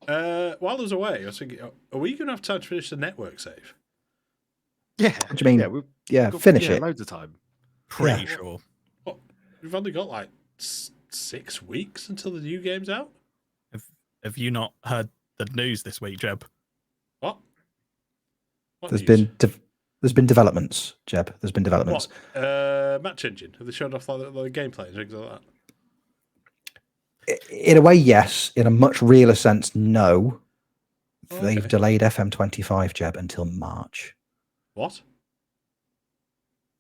While I was away, I was thinking, are we going to have time to finish the network save? Yeah. What do you mean? Yeah, Finish it. Loads of time. Pretty sure. What? We've only got like 6 weeks until the new game's out. Have you not heard the news this week, Jeb? What There's news? been developments, Jeb. There's been developments. What? Match engine. Have they showed off like the gameplay and things like that? In a way, yes. In a much realer sense, no. Oh, They've okay. delayed FM25, Jeb, until March. What?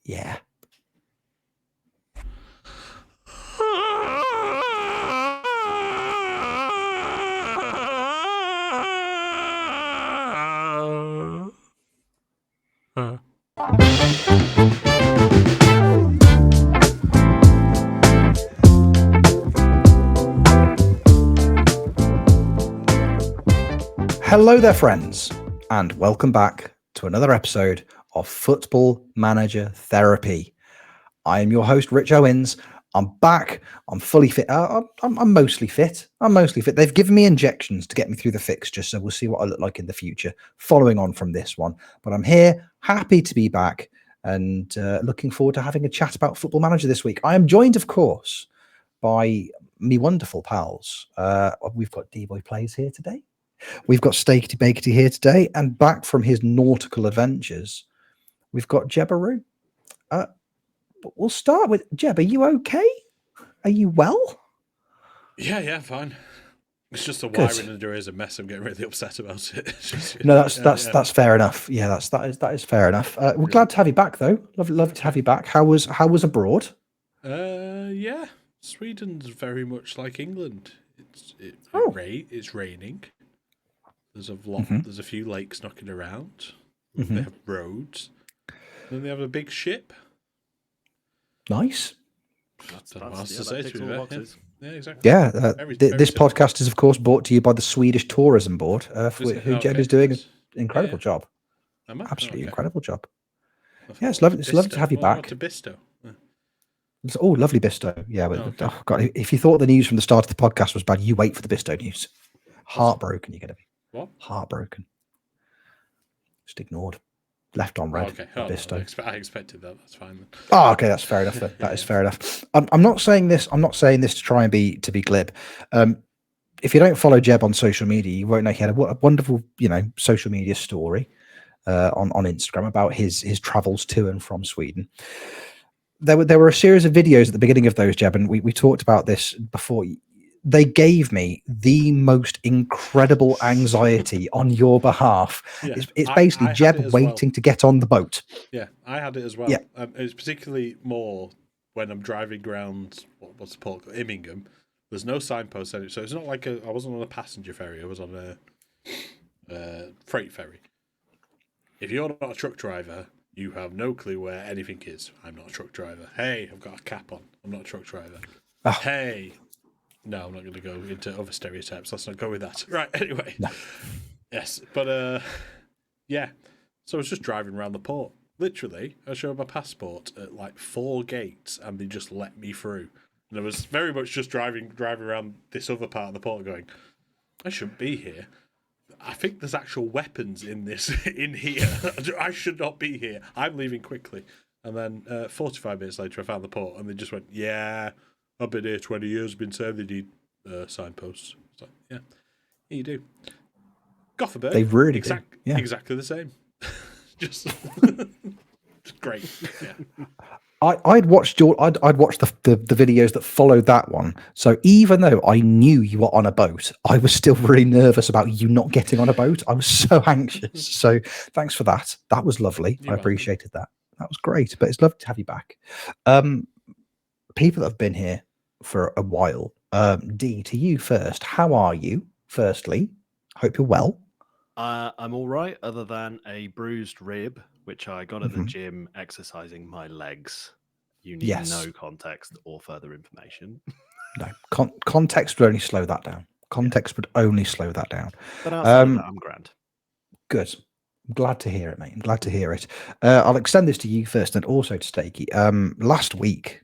Yeah. Hello there, friends, and welcome back to another episode of Football Manager Therapy. I am your host, Rich Owens. I'm back. I'm fully fit. I'm mostly fit. They've given me injections to get me through the fixture, so we'll see what I look like in the future, following on from this one. But I'm here, happy to be back, and looking forward to having a chat about Football Manager this week. I am joined, of course, by me wonderful pals. We've got D-Boy Plays here today. We've got Steaky Bakety here today, and back from his nautical adventures, we've got Jebaroo. We'll start with Jeb. Are you okay? Are you well? Yeah, fine. It's just the wiring in there is a mess. I'm getting really upset about it. No, that's fair enough. Yeah, that is fair enough. We're glad to have you back, though. Lovely to have you back. How was abroad? Yeah, Sweden's very much like England. It's raining. There's a lot. There's a few lakes knocking around. They have roads. Then they have a big ship. Nice. Yeah, exactly. Yeah, this podcast is, of course, brought to you by the Swedish Tourism Board, who Jeb is doing an incredible job. Absolutely incredible job. Yeah, it's lovely. It's lovely to have you back. To Bisto. Oh, lovely Bisto. Yeah, but, oh God, if you thought the news from the start of the podcast was bad, you wait for the Bisto news. Heartbroken, you're going to be. What? Heartbroken. Just ignored. Left on red. Okay. Bisto. I expected that. That's fine then. Oh, okay, that's fair enough. That is fair enough. I'm not saying this. I'm not saying this to try and be glib. If you don't follow Jeb on social media, you won't know he had a wonderful, social media story on Instagram about his travels to and from Sweden. There were a series of videos at the beginning of those, Jeb, and we talked about this before. They gave me the most incredible anxiety on your behalf. Yeah, it's basically Jeb waiting to get on the boat. Yeah, I had it as well. Yeah. It was particularly more when I'm driving around, what's the port called? Immingham. There's no signpost, so it's not like I wasn't on a passenger ferry. I was on a freight ferry. If you're not a truck driver, you have no clue where anything is. I'm not a truck driver. Hey, I've got a cap on. I'm not a truck driver. Oh. Hey. No, I'm not going to go into other stereotypes. Let's not go with that. Right, anyway. No. Yes, but yeah. So I was just driving around the port. Literally, I showed my passport at like 4 gates and they just let me through. And I was very much just driving around this other part of the port going, I shouldn't be here. I think there's actual weapons in here. I should not be here. I'm leaving quickly. And then 45 minutes later, I found the port and they just went, yeah, I've been here 20 years, been saying they need signposts. So, yeah, you do. Gothenburg, they really do. Yeah. Exactly the same. just great. Yeah. I'd watched the videos that followed that one. So even though I knew you were on a boat, I was still really nervous about you not getting on a boat. I was so anxious. So thanks for that. That was lovely. I appreciated that. That was great. But it's lovely to have you back. People that have been here for a while. Dee, to you first. How are you? Firstly, hope you're well. I'm all right, other than a bruised rib, which I got at the gym exercising my legs. You need no context or further information. No, context would only slow that down. But outside of that, I'm grand. Good. I'm glad to hear it, mate. I'm glad to hear it. I'll extend this to you first and also to Steaky. Last week,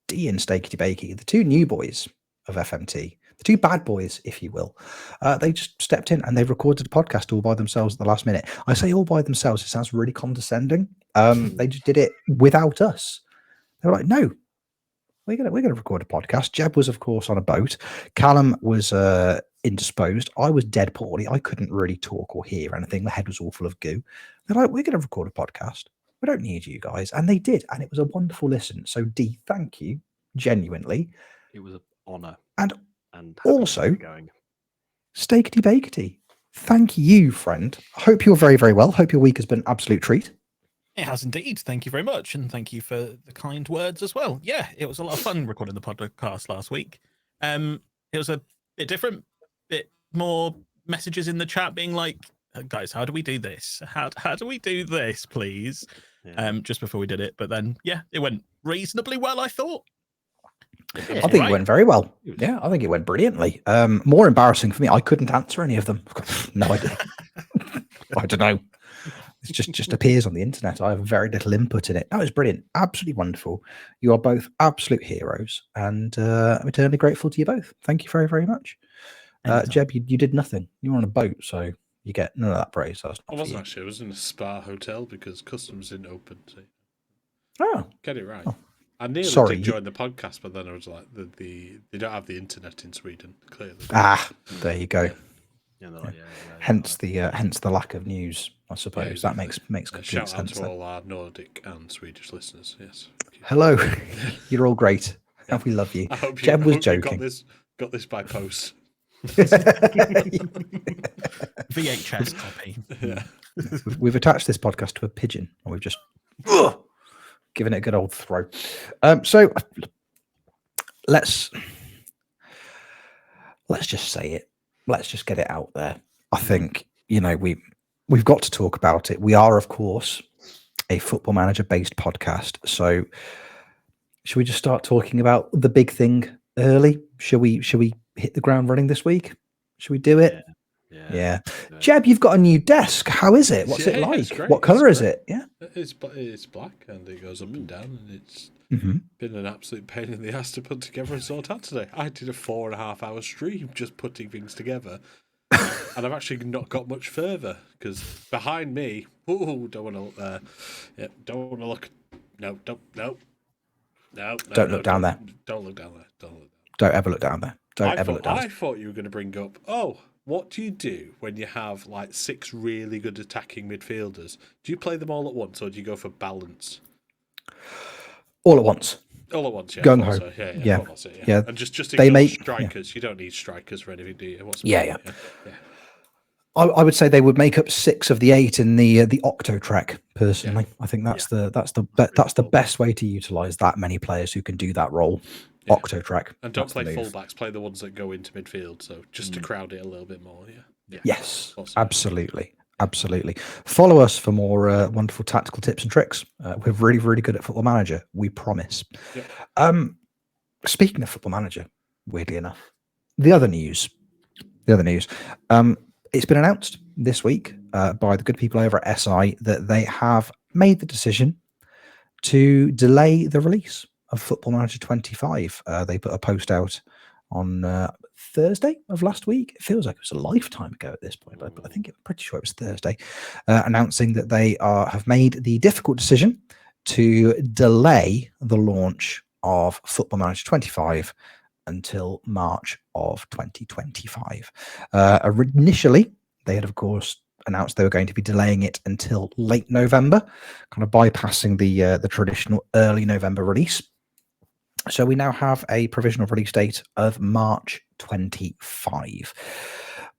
Dee and Steaky Bakey, the 2 new boys of FMT, the two bad boys, if you will. They just stepped in and they recorded a podcast all by themselves at the last minute. I say all by themselves, it sounds really condescending. They just did it without us. They were like, no, we're gonna record a podcast. Jeb was, of course, on a boat. Callum was indisposed. I was dead poorly. I couldn't really talk or hear anything. My head was all full of goo. They're like, we're gonna record a podcast. We don't need you guys. And they did, and it was a wonderful listen. So Dee, thank you, genuinely. It was an honour. And happy also, to be going. Steaky Bakety, thank you, friend. Hope you're very, very well. Hope your week has been an absolute treat. It has indeed. Thank you very much. And thank you for the kind words as well. Yeah, it was a lot of fun recording the podcast last week. It was a bit different, bit more messages in the chat being like, guys, how do we do this? How do we do this, please? Yeah. Just before we did it. But then, yeah, it went reasonably well, I thought. I think it went very well. Yeah, I think it went brilliantly. More embarrassing for me, I couldn't answer any of them. No idea. I don't know. It just appears on the internet. I have very little input in it. That was brilliant. Absolutely wonderful. You are both absolute heroes, and I'm eternally grateful to you both. Thank you very, very much. Jeb, you did nothing. You were on a boat, so you get none of that praise. So I wasn't actually. I was in a spa hotel because customs didn't open. So get it right. Oh. I nearly did join the podcast, but then I was like, they don't have the internet in Sweden. Clearly. There you go. Yeah, like, hence the lack of news, I suppose. That makes complete shout sense. Shout out to all our Nordic and Swedish listeners. Yes. Hello, you're all great, and we love you. Jeb was joking. Got this by post. VHS copy. Yeah. We've attached this podcast to a pigeon, and we've just given it a good old throw. So let's just say it. Let's just get it out there. I think, we've got to talk about it. We are, of course, a Football Manager based podcast. So should we just start talking about the big thing early? Shall we hit the ground running this week? Should we do it? Yeah. Jeb, you've got a new desk. How is it? What's it like? What color is it? Yeah. It's black and it goes up and down, and it's been an absolute pain in the ass to put together and sort out today. I did a 4.5 hour stream just putting things together, and I've actually not got much further because behind me, don't want to look there. Yeah, don't want to look. No, don't look down there. Don't look down there. Don't ever look down there. I thought you were going to bring up, what do you do when you have like 6 really good attacking midfielders? Do you play them all at once, or do you go for balance? All at once. All at once, yeah. Gung ho. So. Yeah. And just they make strikers. Yeah. You don't need strikers for anything, do you? Yeah. I would say they would make up 6 of the 8 in the Octo track. Personally, I think that's the best way to utilize that many players who can do that role. Yeah. Octo track. And don't play fullbacks. Play the ones that go into midfield. So just to crowd it a little bit more. Yeah. Yes. Absolutely. Follow us for more wonderful tactical tips and tricks. We're really, really good at Football Manager. We promise. Yep. Speaking of Football Manager, weirdly enough, the other news. It's been announced this week by the good people over at SI that they have made the decision to delay the release of Football Manager 25. They put a post out on Thursday of last week. It feels like it was a lifetime ago at this point, but I think I'm pretty sure it was Thursday, announcing that they have made the difficult decision to delay the launch of Football Manager 25 until March of 2025. Initially, they had, of course, announced they were going to be delaying it until late November, kind of bypassing the traditional early November release. So we now have a provisional release date of March 25.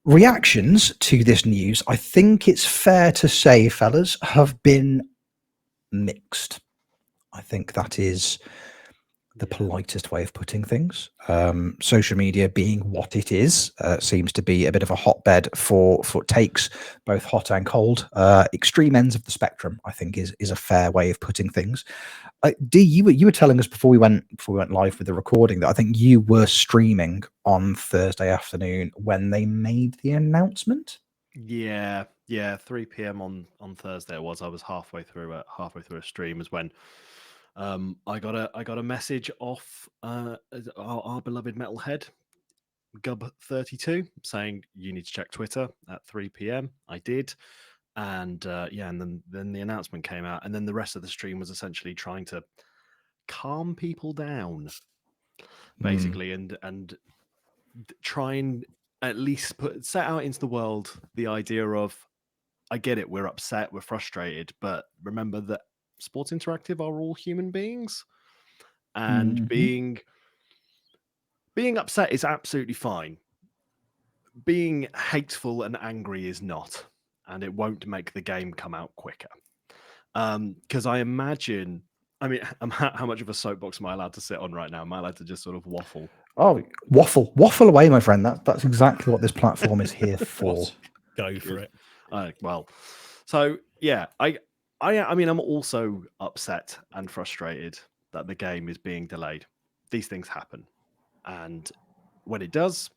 Reactions to this news, I think it's fair to say, fellas, have been mixed. I think that is the politest way of putting things. Social media being what it is, seems to be a bit of a hotbed for takes, both hot and cold. Extreme ends of the spectrum, I think, is a fair way of putting things. Dee, you were telling us before we went live with the recording that I think you were streaming on Thursday afternoon when they made the announcement. Yeah, 3 p.m. on Thursday it was. I was halfway through a stream is when I got a message off our beloved Metalhead Gub32 saying you need to check Twitter at 3 p.m. I did. And and then the announcement came out, and then the rest of the stream was essentially trying to calm people down, basically, and try and at least set out into the world the idea of, I get it, we're upset, we're frustrated, but remember that Sports Interactive are all human beings, and being upset is absolutely fine. Being hateful and angry is not, and it won't make the game come out quicker. Because I imagine, I mean, how much of a soapbox am I allowed to sit on right now? Am I allowed to just sort of waffle? Oh, waffle away, my friend. That's exactly what this platform is here for. Go for it. Well, so yeah, I mean, I'm also upset and frustrated that the game is being delayed. These things happen, and when it does,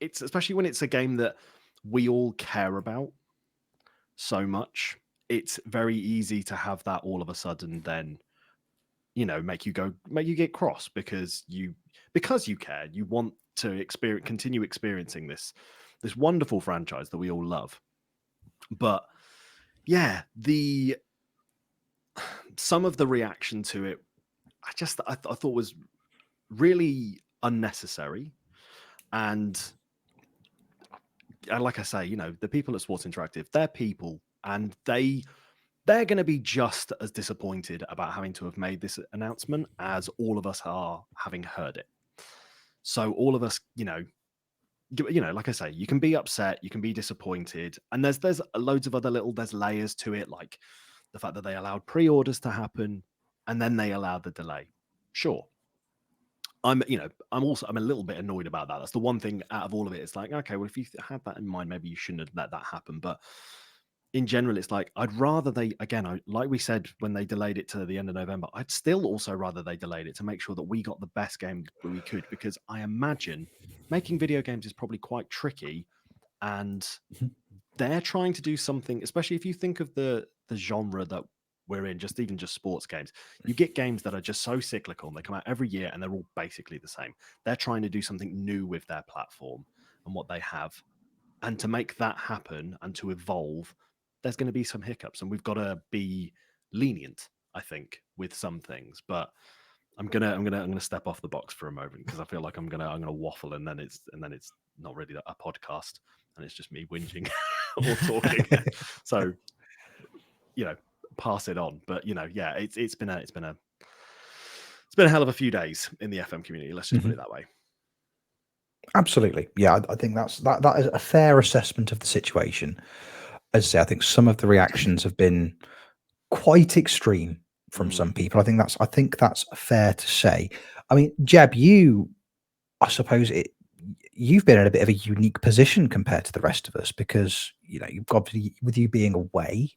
it's especially when it's a game that we all care about so much. It's very easy to have that all of a sudden then, make you get cross because you care. You want to continue experiencing this wonderful franchise that we all love. But yeah, some of the reaction to it, I thought was really unnecessary. And like I say, the people at Sports Interactive, they're people, and they're going to be just as disappointed about having to have made this announcement as all of us are having heard it. So all of us, like I say, you can be upset, you can be disappointed, and there's loads of other there's layers to it, like the fact that they allowed pre-orders to happen and then they allowed the delay. Sure. I'm a little bit annoyed about that. That's the one thing out of all of it. It's like, okay, well, if you had that in mind, maybe you shouldn't have let that happen. But in general, it's like, I'd rather like we said, when they delayed it to the end of November, I'd still also rather they delayed it to make sure that we got the best game that we could, because I imagine making video games is probably quite tricky, and they're trying to do something, especially if you think of the genre that we're in, just sports games. You get games that are just so cyclical, and they come out every year and they're all basically the same. They're trying to do something new with their platform and what they have. And to make that happen and to evolve, there's going to be some hiccups, and we've got to be lenient, I think, with some things. But I'm gonna step off the box for a moment, because I feel like I'm gonna waffle, and then it's not really a podcast, and it's just me whinging or talking. So, pass it on. But yeah, it's been a hell of a few days in the FM community. Let's just put it that way. Absolutely, yeah. I think that is a fair assessment of the situation. As I say, I think some of the reactions have been quite extreme from some people. I think that's fair to say. I mean, Jeb, I suppose you've been in a bit of a unique position compared to the rest of us, because you've got, with you being away,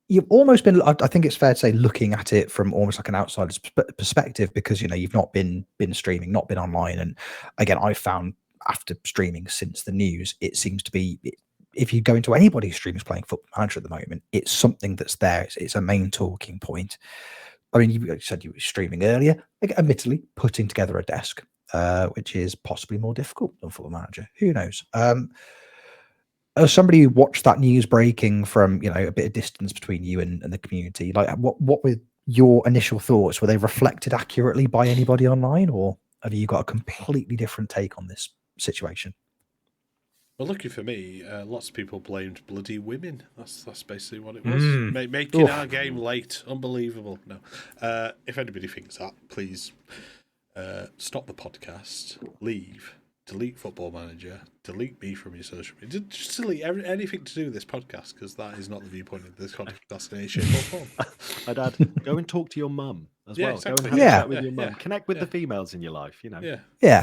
you've almost been, I think it's fair to say, looking at it from almost like an outsider's perspective, because you've not been streaming, not been online. And again, I found after streaming since the news, it seems to be, if you go into anybody who streams playing Football Manager at the moment, it's something that's there. It's a main talking point. I mean, you said you were streaming earlier, admittedly putting together a desk, which is possibly more difficult than Football Manager. Who knows? As somebody who watched that news breaking from a bit of distance between you and the community, like what were your initial thoughts? Were they reflected accurately by anybody online, or have you got a completely different take on this situation? Well, lucky for me, lots of people blamed bloody women. That's basically what it was. Making our game late. Unbelievable. No. If anybody thinks that, please stop the podcast, leave, delete Football Manager, delete me from your social media. Just delete anything to do with this podcast, because that is not the viewpoint of this podcast in any shape or form. My dad, go and talk to your mum as well. Exactly. Go and have a chat with your mum. Connect with the females in your life, Yeah.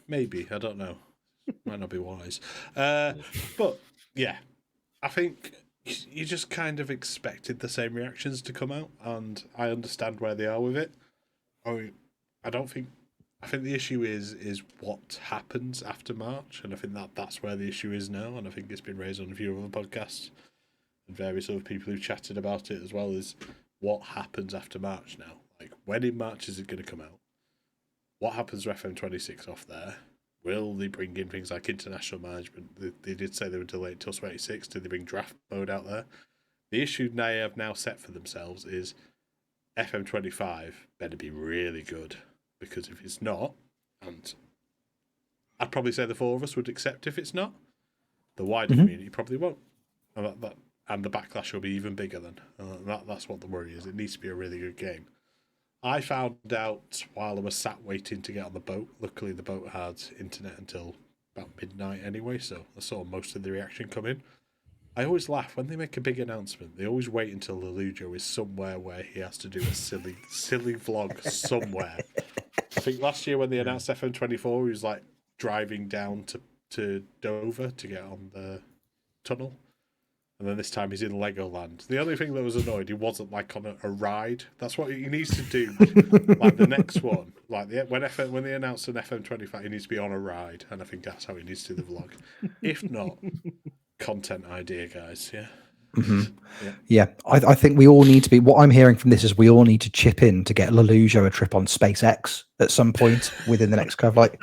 Maybe. I don't know. Might not be wise. But yeah, I think you just kind of expected the same reactions to come out, and I understand where they are with it. I think the issue is what happens after March, and I think that's where the issue is now, and I think it's been raised on a few other podcasts and various other people who've chatted about it as well, is what happens after March now. Like, when in March is it going to come out? What happens to FM26 off there? Will they bring in things like international management? They did say they would delay it till 26. Did they bring draft mode out there? The issue they have now set for themselves is FM25 better be really good, because if it's not, and I'd probably say the four of us would accept if it's not, the wider community probably won't. And the backlash will be even bigger then. That's what the worry is. It needs to be a really good game. I found out while I was sat waiting to get on the boat. Luckily, the boat had internet until about midnight anyway, so I saw most of the reaction come in. I always laugh when they make a big announcement. They always wait until Lelujo is somewhere where he has to do a silly vlog somewhere. I think last year when they announced FM24, he was like driving down to Dover to get on the tunnel. And then this time he's in Legoland. The only thing that was annoyed, he wasn't like on a ride. That's what he needs to do. Like the next one, like when they announce an FM25, he needs to be on a ride, and I think that's how he needs to do the vlog. If not, content idea, guys. Yeah. Yeah, I think we all need to be. What I'm hearing from this is we all need to chip in to get Lelujo a trip on SpaceX at some point within the next couple. Like,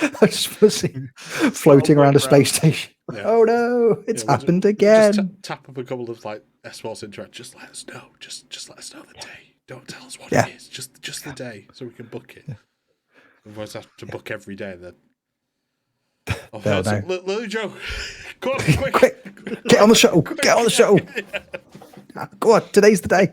I just want to see him floating around a space station. Yeah. Oh no, it's happened again. Just tap up a couple of like Sports Interact. Just let us know. Just let us know the day. Don't tell us what it is. Just the day, so we can book it. Otherwise, I have to book every day. Then. Oh, Lelujo, go on, quick! Get on the shuttle. Get on the shuttle. Go on, today's the day.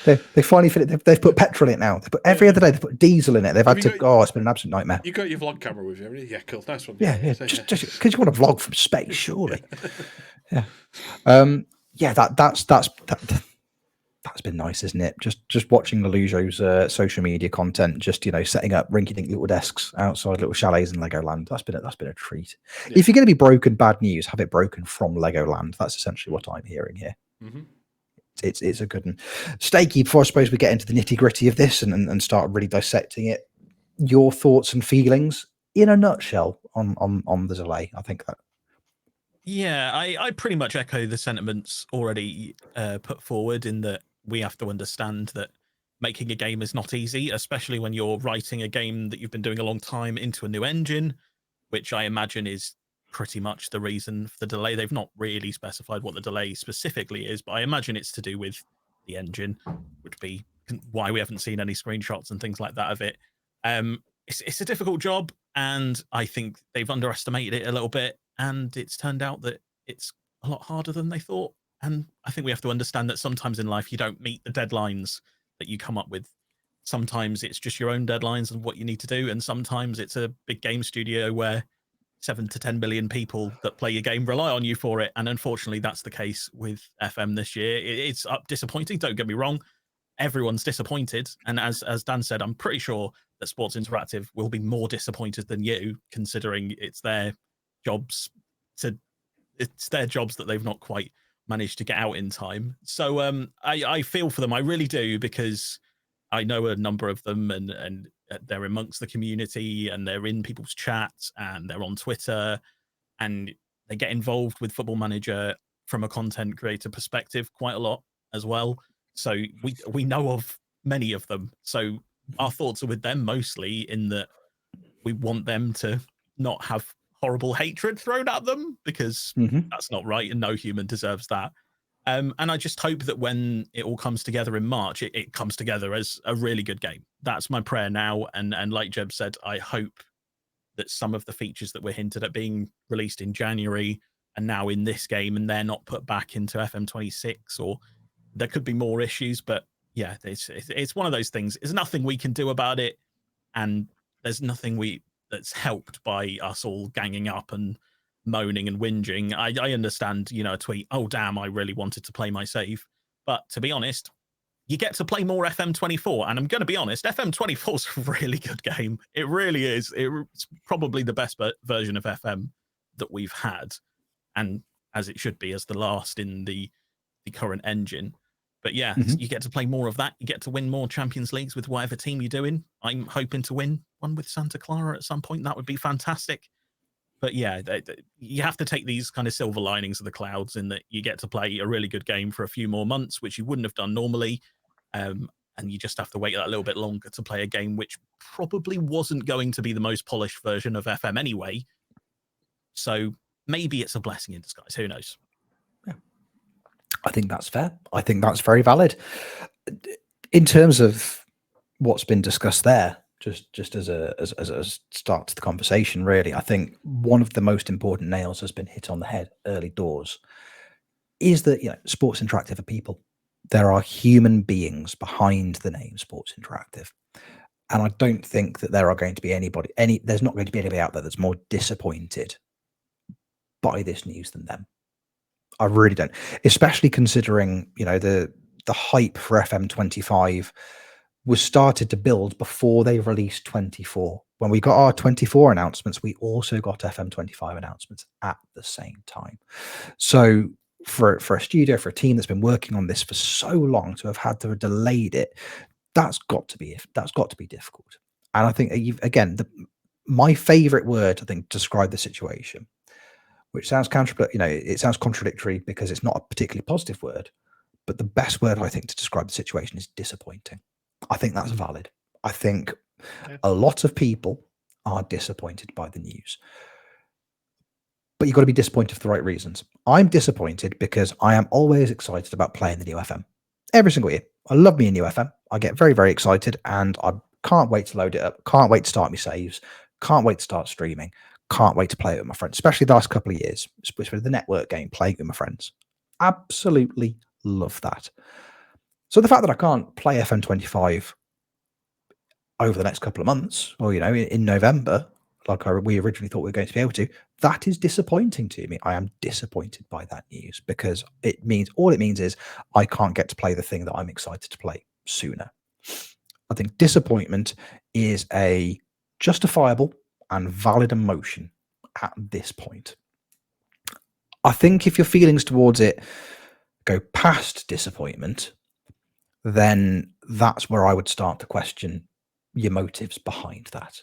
They finally fit it. They've put petrol in it now. They put every other day. They put diesel in it. They've had to. It's been an absolute nightmare. You got your vlog camera with you, haven't you? Yeah, cool. Nice one. Yeah. Just because you want to vlog from space, surely. Yeah. That's been nice, isn't it? Just watching Lelujo's social media content, just setting up rinky-dink little desks outside little chalets in Legoland. That's been a treat. Yeah. If you're going to be broken bad news, have it broken from Legoland. That's essentially what I'm hearing here. Mm-hmm. It's a good one. Steaky, before I suppose we get into the nitty-gritty of this and start really dissecting it, your thoughts and feelings in a nutshell on the delay. I think that. Yeah, I pretty much echo the sentiments already put forward, in that we have to understand that making a game is not easy, especially when you're writing a game that you've been doing a long time into a new engine, which I imagine is pretty much the reason for the delay. They've not really specified what the delay specifically is, but I imagine it's to do with the engine, would be why we haven't seen any screenshots and things like that of it. It's a difficult job, and I think they've underestimated it a little bit, and it's turned out that it's a lot harder than they thought. And I think we have to understand that sometimes in life you don't meet the deadlines that you come up with. Sometimes it's just your own deadlines and what you need to do, and sometimes it's a big game studio where 7 to 10 million people that play your game rely on you for it. And unfortunately, that's the case with FM this year. It's disappointing. Don't get me wrong. Everyone's disappointed. And as Dan said, I'm pretty sure that Sports Interactive will be more disappointed than you, considering it's their jobs that they've not quite managed to get out in time. So I feel for them. I really do, because I know a number of them, and they're amongst the community, and they're in people's chats, and they're on Twitter, and they get involved with Football Manager from a content creator perspective quite a lot as well. So we know of many of them. So our thoughts are with them mostly, in that we want them to not have horrible hatred thrown at them, because that's not right, and no human deserves that. And I just hope that when it all comes together in March, it comes together as a really good game. That's my prayer now. And like Jeb said, I hope that some of the features that were hinted at being released in January are now in this game, and they're not put back into FM26, or there could be more issues. But yeah, it's one of those things. There's nothing we can do about it, and there's nothing that's helped by us all ganging up and moaning and whinging. I understand, a tweet, oh damn, I really wanted to play my save. But to be honest, you get to play more FM24. And I'm going to be honest, FM24 is a really good game. It really is. It's probably the best version of FM that we've had. And as it should be, as the last in the current engine. But yeah, you get to play more of that. You get to win more Champions Leagues with whatever team you're doing. I'm hoping to win one with Santa Clara at some point. That would be fantastic. But yeah, you have to take these kind of silver linings of the clouds, in that you get to play a really good game for a few more months, which you wouldn't have done normally. And and you just have to wait that little bit longer to play a game which probably wasn't going to be the most polished version of FM anyway. So maybe it's a blessing in disguise. Who knows? Yeah. I think that's fair. I think that's very valid. In terms of what's been discussed there, just as a start to the conversation, really, I think one of the most important nails has been hit on the head early doors, is that, Sports Interactive are people. There are human beings behind the name Sports Interactive. And I don't think that there are going to be there's not going to be anybody out there that's more disappointed by this news than them. I really don't, especially considering, the hype for FM25 was started to build before they released 24. When we got our 24 announcements, we also got FM25 announcements at the same time. So for a studio, for a team that's been working on this for so long, to have had to have delayed it, that's got to be difficult. And I think, again, my favorite word, I think, to describe the situation, which sounds it sounds contradictory because it's not a particularly positive word, but the best word, I think, to describe the situation is disappointing. I think that's valid. I think a lot of people are disappointed by the news, but you've got to be disappointed for the right reasons. I'm disappointed because I am always excited about playing the new FM every single year. I love me a new FM. I get very, very excited, and I can't wait to load it up. Can't wait to start my saves. Can't wait to start streaming. Can't wait to play it with my friends, especially the last couple of years, especially the network game, playing with my friends. Absolutely love that. So the fact that I can't play FM25 over the next couple of months, or, in November, like we originally thought we were going to be able to, that is disappointing to me. I am disappointed by that news, because all it means is I can't get to play the thing that I'm excited to play sooner. I think disappointment is a justifiable and valid emotion at this point. I think if your feelings towards it go past disappointment, then that's where I would start to question your motives behind that.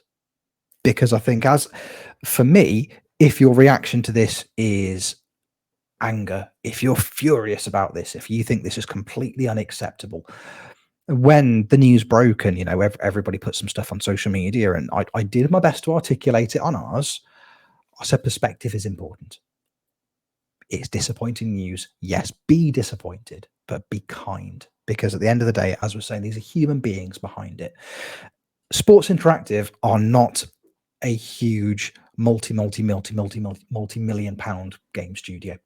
Because I think, for me, if your reaction to this is anger, if you're furious about this, if you think this is completely unacceptable, when the news broke and, everybody put some stuff on social media, and I did my best to articulate it on ours, I said perspective is important. It's disappointing news. Yes, be disappointed, but be kind. Because at the end of the day, as we're saying, these are human beings behind it. Sports Interactive are not a huge multi-million pound game studio.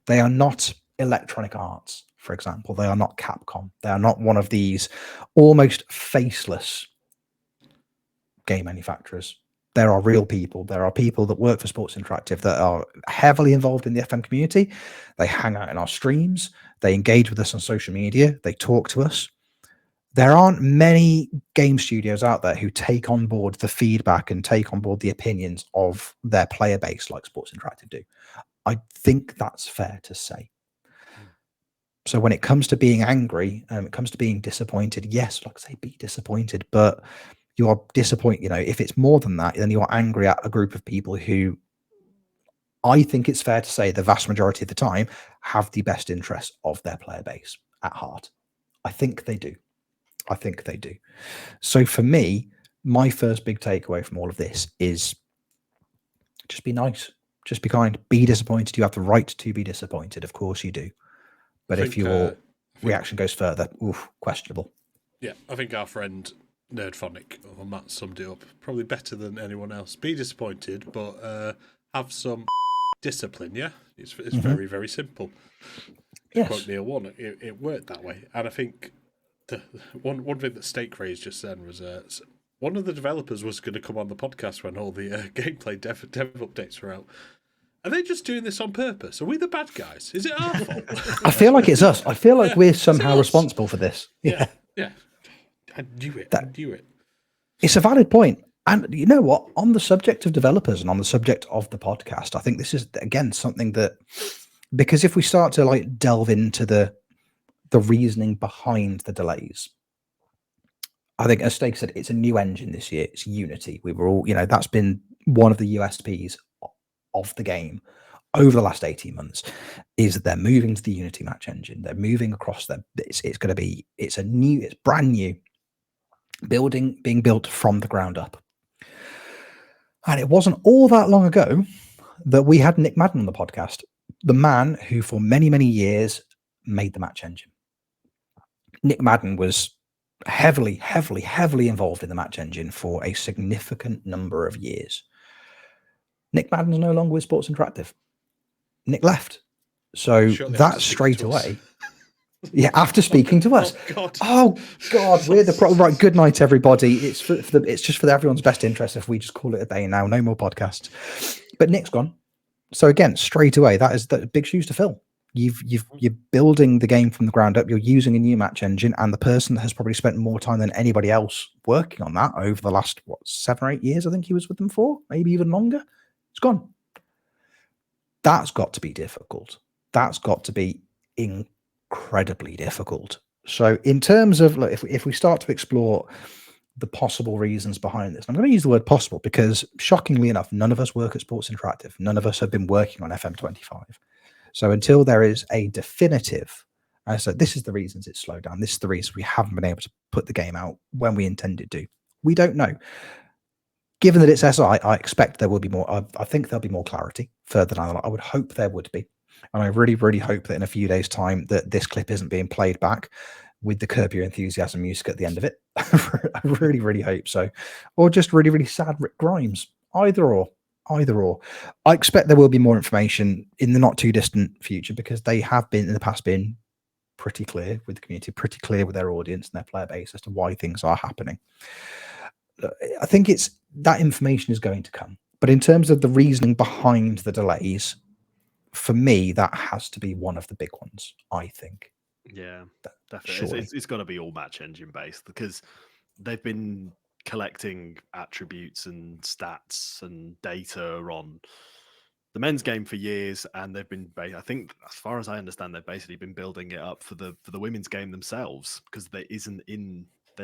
They are not Electronic Arts, for example. They are not Capcom. They are not one of these almost faceless game manufacturers. There are real people. There are people that work for Sports Interactive that are heavily involved in the FM community. They hang out in our streams. They engage with us on social media. They talk to us. There aren't many game studios out there who take on board the feedback and take on board the opinions of their player base like Sports Interactive do. I think that's fair to say. So when it comes to being angry, it comes to being disappointed, yes, like I say, be disappointed, but you are disappointed. If it's more than that, then you are angry at a group of people who, I think it's fair to say, the vast majority of the time have the best interests of their player base at heart. I think they do. So for me, my first big takeaway from all of this is just be nice, just be kind, be disappointed. You have the right to be disappointed. Of course you do. But if your reaction goes further, questionable. Yeah, I think our friend Nerdphonic, or Matt, summed it up probably better than anyone else. Be disappointed, but have some discipline. Yeah, it's very, very simple. Yes. Quote Neil Warnock, it worked that way. And I think the one thing that Steak raised just then was one of the developers was going to come on the podcast when all the gameplay dev updates were out. Are they just doing this on purpose? Are we the bad guys? Is it our fault? I feel like it's us. I feel like we're somehow responsible for this. Yeah. I knew it. It's a valid point. And you know what? On the subject of developers and on the subject of the podcast, I think this is, again, something that, because if we start to delve into the reasoning behind the delays, I think, as Steak said, it's a new engine this year. It's Unity. We were all, that's been one of the USPs of the game. over the last 18 months is that they're moving to the Unity match engine. They're moving across their, it's brand new being built from the ground up. And it wasn't all that long ago that we had Nick Madden on the podcast, the man who for many, many years made the match engine. Nick Madden was heavily involved in the match engine for a significant number of years. Nick Madden's no longer with Sports Interactive. Nick left. So that's straight away. Yeah, after speaking to us. Oh God, we're the right. Good night, everybody. It's it's just for everyone's best interest if we just call it a day now. No more podcasts. But Nick's gone. So again, straight away, that is the big shoes to fill. You're building the game from the ground up. You're using a new match engine, and the person that has probably spent more time than anybody else working on that over the last 7 or 8 years, I think he was with them for, maybe even longer. It's gone. That's got to be difficult. That's got to be incredibly difficult. So in terms of, look, if we start to explore the possible reasons behind this, I'm going to use the word possible because shockingly enough, none of us work at Sports Interactive. None of us have been working on FM25. So until there is a definitive, so this is the reasons it's slowed down. This is the reason we haven't been able to put the game out when we intended to. We don't know. Given that it's SI, I expect there will be more. I think there'll be more clarity further down the line. I would hope there would be. And I really, really hope that in a few days' time that this clip isn't being played back with the Curb Your Enthusiasm music at the end of it. I really, really hope so. Or just really, really sad Rick Grimes. Either or. I expect there will be more information in the not too distant future because they have been in the past been pretty clear with the community, pretty clear with their audience and their player base as to why things are happening. I think it's that information is going to come. But in terms of the reasoning behind the delays, for me, that has to be one of the big ones, I think. Yeah, definitely. It's got to be all match engine based because they've been collecting attributes and stats and data on the men's game for years, and they've been, I think, as far as I understand, they've basically been building it up for the women's game themselves because they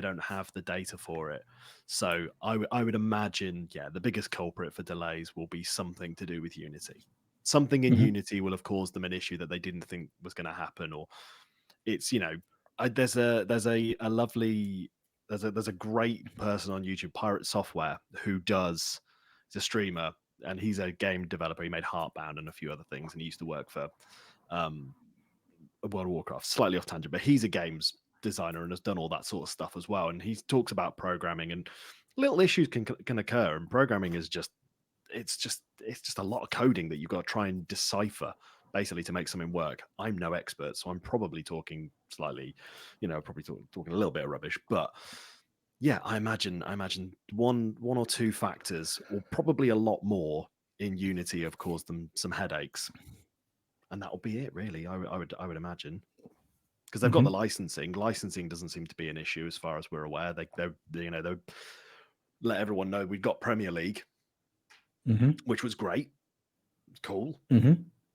don't have the data for it. So I would imagine, the biggest culprit for delays will be something to do with Unity. Something in Unity will have caused them an issue that they didn't think was going to happen, or it's there's a great person on YouTube, Pirate Software, who he's a streamer and he's a game developer. He made Heartbound and a few other things, and he used to work for World of Warcraft. Slightly off tangent, but he's a games designer and has done all that sort of stuff as well. And he talks about programming, and little issues can occur, and programming is it's just a lot of coding that you've got to try and decipher basically to make something work. I'm no expert, so I'm probably talking slightly, probably talking a little bit of rubbish, but yeah, I imagine one or two factors, or probably a lot more in Unity, have caused them some headaches, and that'll be it, really. I would imagine, because they've got the licensing. Licensing doesn't seem to be an issue as far as we're aware. They let everyone know we've got Premier League, which was great, cool,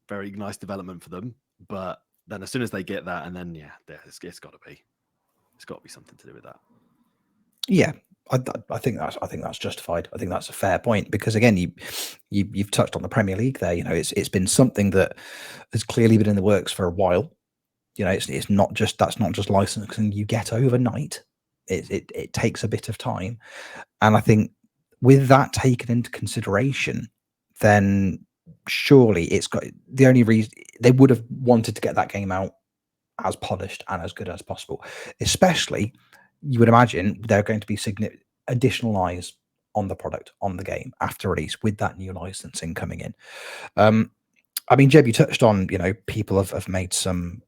very nice development for them. But then as soon as they get that, and then it's got to be something to do with that. Yeah, I think that's justified. I think that's a fair point because again, you've touched on the Premier League there. It's been something that has clearly been in the works for a while. It's not just licensing you get overnight. It takes a bit of time, and I think with that taken into consideration, then surely it's got the only reason they would have wanted to get that game out as polished and as good as possible. Especially, you would imagine there are going to be significant additional eyes on the product, on the game after release with that new licensing coming in. I mean, Jeb, you touched on, people have made some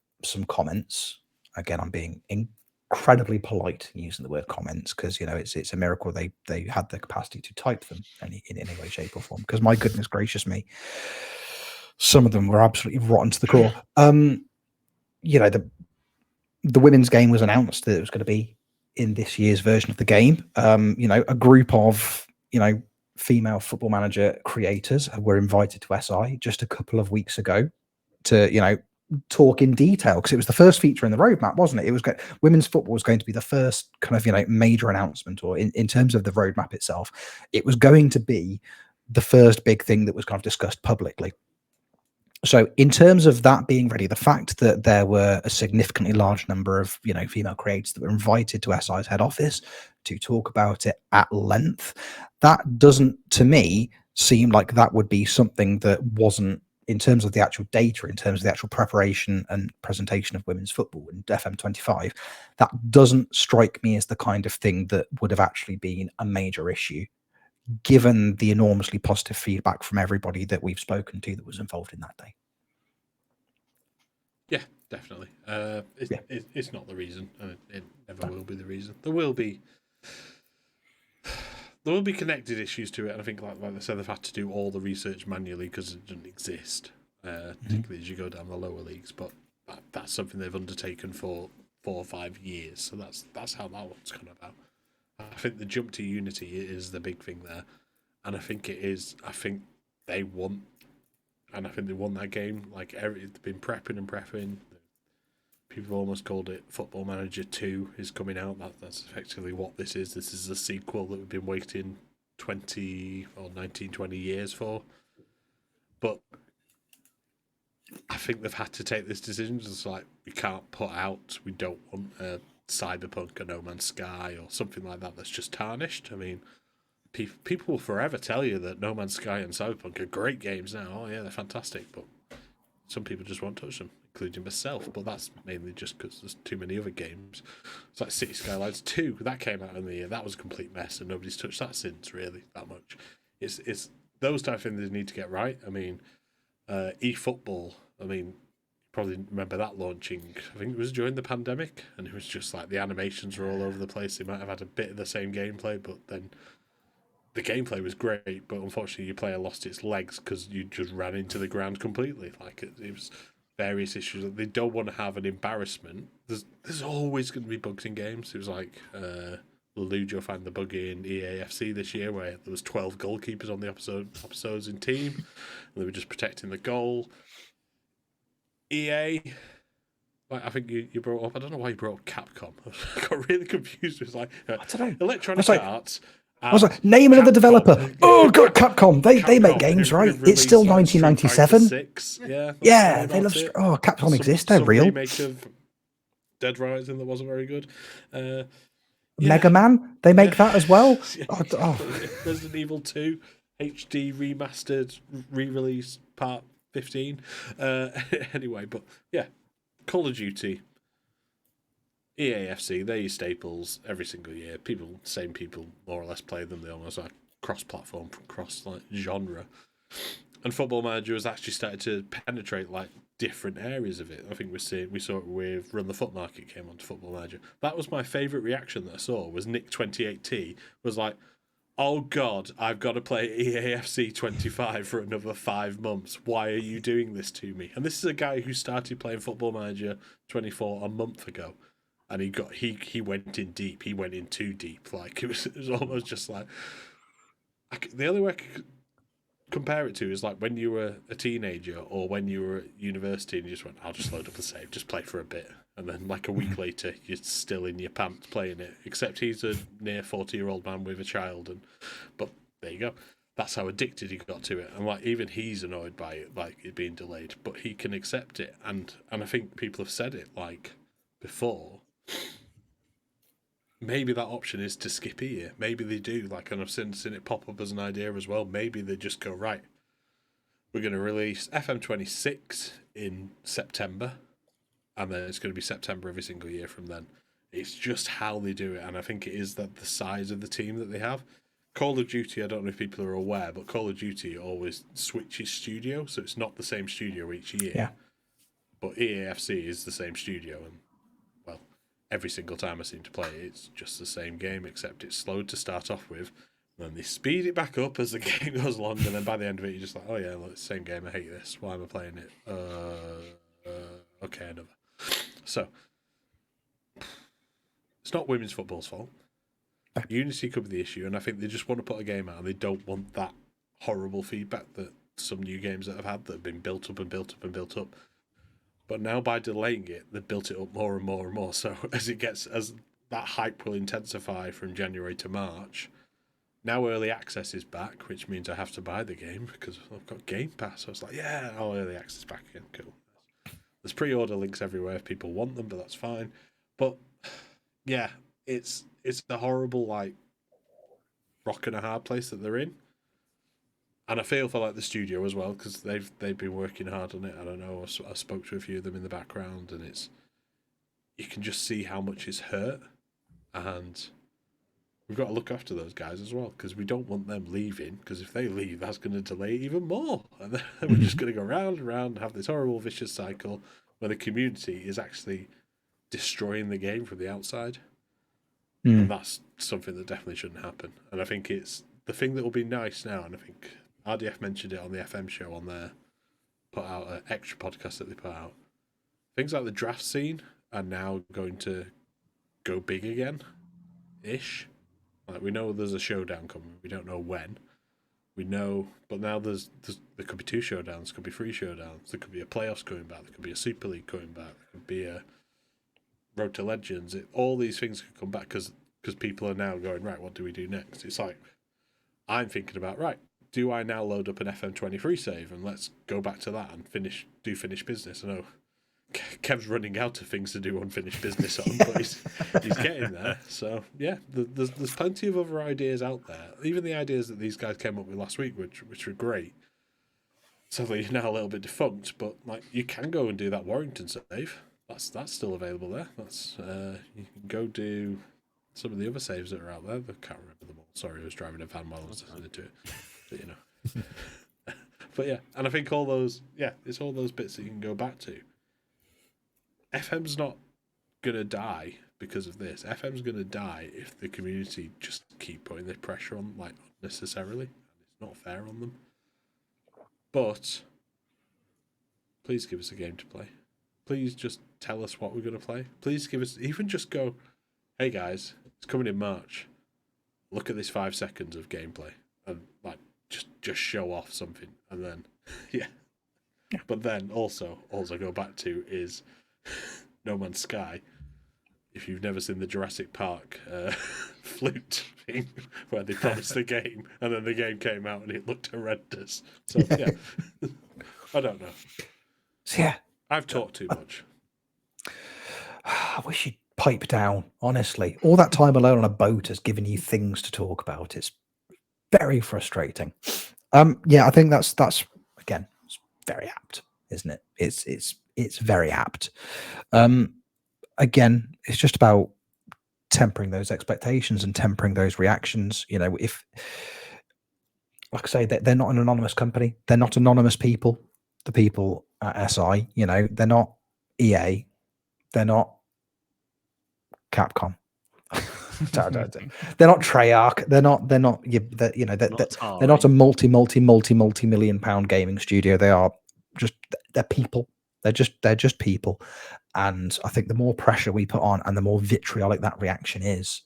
comments. Again, I'm being incredibly polite using the word comments because it's a miracle they had the capacity to type them in any way, shape, or form. Because my goodness gracious me, some of them were absolutely rotten to the core. The women's game was announced that it was going to be in this year's version of the game. A group of female Football Manager creators were invited to SI just a couple of weeks ago to talk in detail because it was the first feature in the roadmap, wasn't it? It was women's football was going to be the first kind of major announcement, or in terms of the roadmap itself, it was going to be the first big thing that was kind of discussed publicly. So in terms of that being ready, the fact that there were a significantly large number of, female creators that were invited to SI's head office to talk about it at length, that doesn't, to me, seem like that would be something that wasn't, in terms of the actual data, in terms of the actual preparation and presentation of women's football in FM25, that doesn't strike me as the kind of thing that would have actually been a major issue, given the enormously positive feedback from everybody that we've spoken to that was involved in that day. Yeah, definitely. It's not the reason, and it never will be the reason. There will be connected issues to it, and I think, like I said, they've had to do all the research manually because it doesn't exist, particularly as you go down the lower leagues. But that's something they've undertaken for 4 or 5 years, so that's how that one's come about. I think the jump to Unity is the big thing there, and I think it is. I think they want, and I think they won that game. Like they've been prepping and prepping. People almost called it Football Manager 2 is coming out. That's effectively what this is. This is a sequel that we've been waiting 20 or 19, 20 years for. But I think they've had to take this decision. It's like, we can't put out, we don't want a Cyberpunk or No Man's Sky or something like that that's just tarnished. I mean, people will forever tell you that No Man's Sky and Cyberpunk are great games now. Oh, yeah, they're fantastic. But some people just won't touch them, including myself. But that's mainly just because there's too many other games. It's like City Skylines 2. That came out in the year. That was a complete mess, and nobody's touched that since, really, that much. It's those type of things they need to get right. I mean, eFootball, I mean, probably remember that launching, I think it was during the pandemic, and it was just like the animations were all over the place. They might have had a bit of the same gameplay, but then the gameplay was great, but unfortunately your player lost its legs because you just ran into the ground completely. Like it was various issues. They don't want to have an embarrassment. There's always going to be bugs in games. It was like Lujo found the bug in EAFC this year where there was 12 goalkeepers on the opposing team, and they were just protecting the goal. EA, like I think you brought up, I don't know why you brought up Capcom. I got really confused. It was like I don't know. Electronic Arts. I was like, name of the developer. Oh god, Capcom. They make games, right? It's still 1997. Yeah, they love. Capcom exists. They're real. Remake of Dead Rising that wasn't very good. Mega Man. They make that as well. Resident Evil 2 HD remastered re-release part 15. Anyway, but yeah, Call of Duty, EAFC, they're your staples every single year. Same people more or less play them. They almost like cross-platform, cross-genre. And Football Manager has actually started to penetrate like different areas of it. I think we saw it with Run the Foot Market came onto Football Manager. That was my favourite reaction that I saw. Was Nick28T was like, "Oh God, I've got to play EAFC 25 for another 5 months. Why are you doing this to me?" And this is a guy who started playing Football Manager 24 a month ago, and he went in deep. He went in too deep. Like it was almost just like the only way I could compare it to is like when you were a teenager or when you were at university and you just went, "I'll just load up a save, just play for a bit." And then like a week later, you're still in your pants playing it. Except he's a near 40-year-old man with a child, but there you go. That's how addicted he got to it. And like even he's annoyed by it, like it being delayed, but he can accept it. And I think people have said it like before. Maybe that option is to skip a year. Maybe they do. Like, and I've seen it pop up as an idea as well. Maybe they just go, right, we're going to release FM26 in September, and then it's going to be September every single year from then. It's just how they do it, and I think it is that the size of the team that they have. Call of Duty, I don't know if people are aware, but Call of Duty always switches studio, so it's not the same studio each year. Yeah. But EAFC is the same studio, and every single time I seem to play it, it's just the same game, except it's slowed to start off with. And then they speed it back up as the game goes along, and then by the end of it, you're just like, "Oh yeah, look, it's the same game. I hate this. Why am I playing it?" Okay, another. So it's not women's football's fault. Unity could be the issue, and I think they just want to put a game out, and they don't want that horrible feedback that some new games that have had that have been built up and built up and built up. But now by delaying it, they've built it up more and more and more. So as that hype will intensify from January to March, now early access is back, which means I have to buy the game because I've got Game Pass. So it's like, yeah, early access is back again. Cool. There's pre-order links everywhere if people want them, but that's fine. But yeah, it's the horrible like rock and a hard place that they're in, and I feel for like the studio as well because they've been working hard on it. I don't know. I spoke to a few of them in the background, and you can just see how much it's hurt, and we've got to look after those guys as well because we don't want them leaving. Because if they leave, that's going to delay it even more, and then we're just going to go round and round and have this horrible vicious cycle where the community is actually destroying the game from the outside. And that's something that definitely shouldn't happen. And I think it's the thing that will be nice now, and I think RDF mentioned it on the FM show on their put out an extra podcast that they put out. Things like the draft scene are now going to go big again, ish. Like we know there's a showdown coming. We don't know when. We know, but now there could be 2 showdowns, could be 3 showdowns. There could be a playoffs coming back. There could be a Super League coming back. There could be a Road to Legends. All these things could come back because people are now going, right, what do we do next? It's like, I'm thinking about, right, do I now load up an FM25 save and let's go back to that and finish business? I know Kev's running out of things to do unfinished business on, but he's getting there. So, yeah, there's plenty of other ideas out there. Even the ideas that these guys came up with last week, which were great. Sadly, now a little bit defunct, but like you can go and do that Warrington save. That's still available there. That's you can go do some of the other saves that are out there. I can't remember them all. Sorry, I was driving a van while I was listening to it. But you know. But yeah, and I think all those, it's all those bits that you can go back to. FM's not gonna die because of this. FM's gonna die if the community just keep putting the pressure on like unnecessarily, and it's not fair on them. But please give us a game to play. Please just tell us what we're going to play. Please give us, even just go, hey guys, it's coming in March. Look at this 5 seconds of gameplay and like just show off something. And then, yeah. But then also go back to is No Man's Sky. If you've never seen the Jurassic Park flute thing where they promised the game and then the game came out and it looked horrendous. So, yeah. I don't know. So, yeah. I've talked too much. I wish you'd pipe down, honestly. All that time alone on a boat has given you things to talk about. It's very frustrating. Yeah, I think that's again, it's very apt, isn't it? It's very apt. Again, it's just about tempering those expectations and tempering those reactions. You know, if, like I say, they're not an anonymous company. They're not anonymous people. The people at SI, you know, they're not EA. They're not Capcom. They're not Treyarch. They're not they're not a multi-million pound gaming studio. They're people. They're just people. And I think the more pressure we put on and the more vitriolic that reaction is,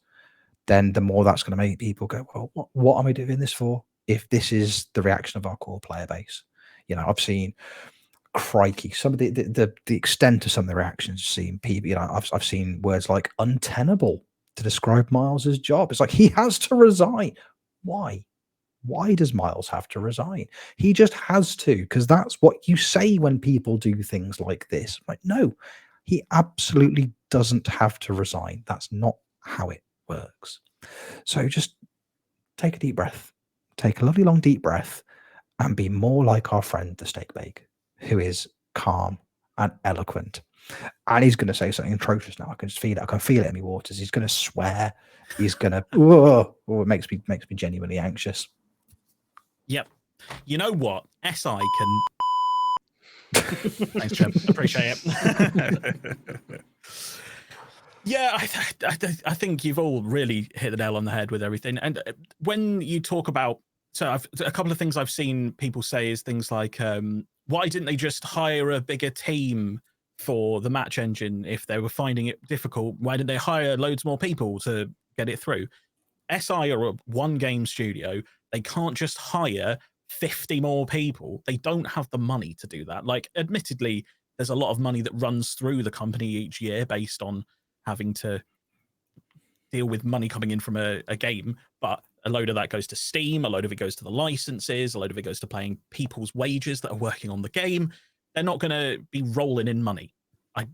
then the more that's going to make people go, well, what am I doing this for? If this is the reaction of our core player base. You know, I've seen, crikey, some of the extent of some of the reactions. Seen people, you know, I've seen words like untenable to describe Miles's job. It's like he has to resign. Why? Why does Miles have to resign? He just has to, because that's what you say when people do things like this. Like, no, he absolutely doesn't have to resign. That's not how it works. So just take a deep breath. Take a lovely long deep breath. And be more like our friend, the Steak Bake, who is calm and eloquent. And he's going to say something atrocious now. I can just feel it. I can feel it in my waters. He's going to swear. He's going to, it makes me genuinely anxious. Yep. You know what? SI can. Thanks, Trev. Appreciate it. Yeah, I think you've all really hit the nail on the head with everything. And when you talk about, so a couple of things I've seen people say is things like, why didn't they just hire a bigger team for the match engine if they were finding it difficult? Why didn't they hire loads more people to get it through? SI are a one-game studio. They can't just hire 50 more people. They don't have the money to do that. Like, admittedly, there's a lot of money that runs through the company each year based on having to deal with money coming in from a game, but a load of that goes to Steam, a load of it goes to the licenses, a load of it goes to paying people's wages that are working on the game. They're not going to be rolling in money. I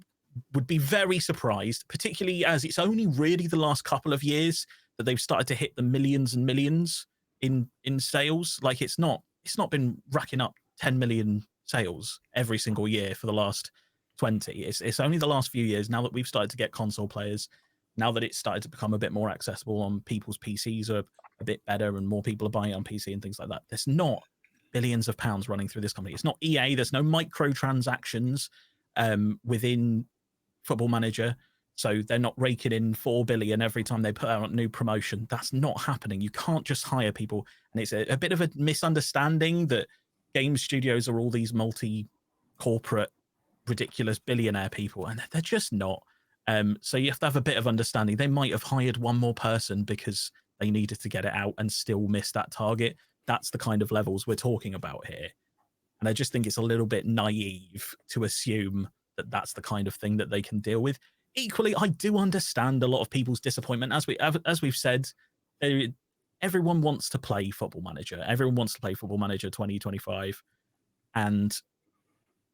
would be very surprised, particularly as it's only really the last couple of years that they've started to hit the millions and millions in sales. Like it's not been racking up 10 million sales every single year for the last 20. It's only the last few years, now that we've started to get console players, now that it's started to become a bit more accessible on people's PCs are a bit better and more people are buying it on PC and things like that. There's not billions of pounds running through this company. It's not EA. There's no microtransactions within Football Manager. So they're not raking in 4 billion every time they put out a new promotion. That's not happening. You can't just hire people. And it's a bit of a misunderstanding that game studios are all these multi-corporate, ridiculous billionaire people, and they're just not. So you have to have a bit of understanding. They might have hired one more person because they needed to get it out and still miss that target. That's the kind of levels we're talking about here. And I just think it's a little bit naive to assume that that's the kind of thing that they can deal with. Equally, I do understand a lot of people's disappointment. As we've said, everyone wants to play Football Manager. Everyone wants to play Football Manager 2025. And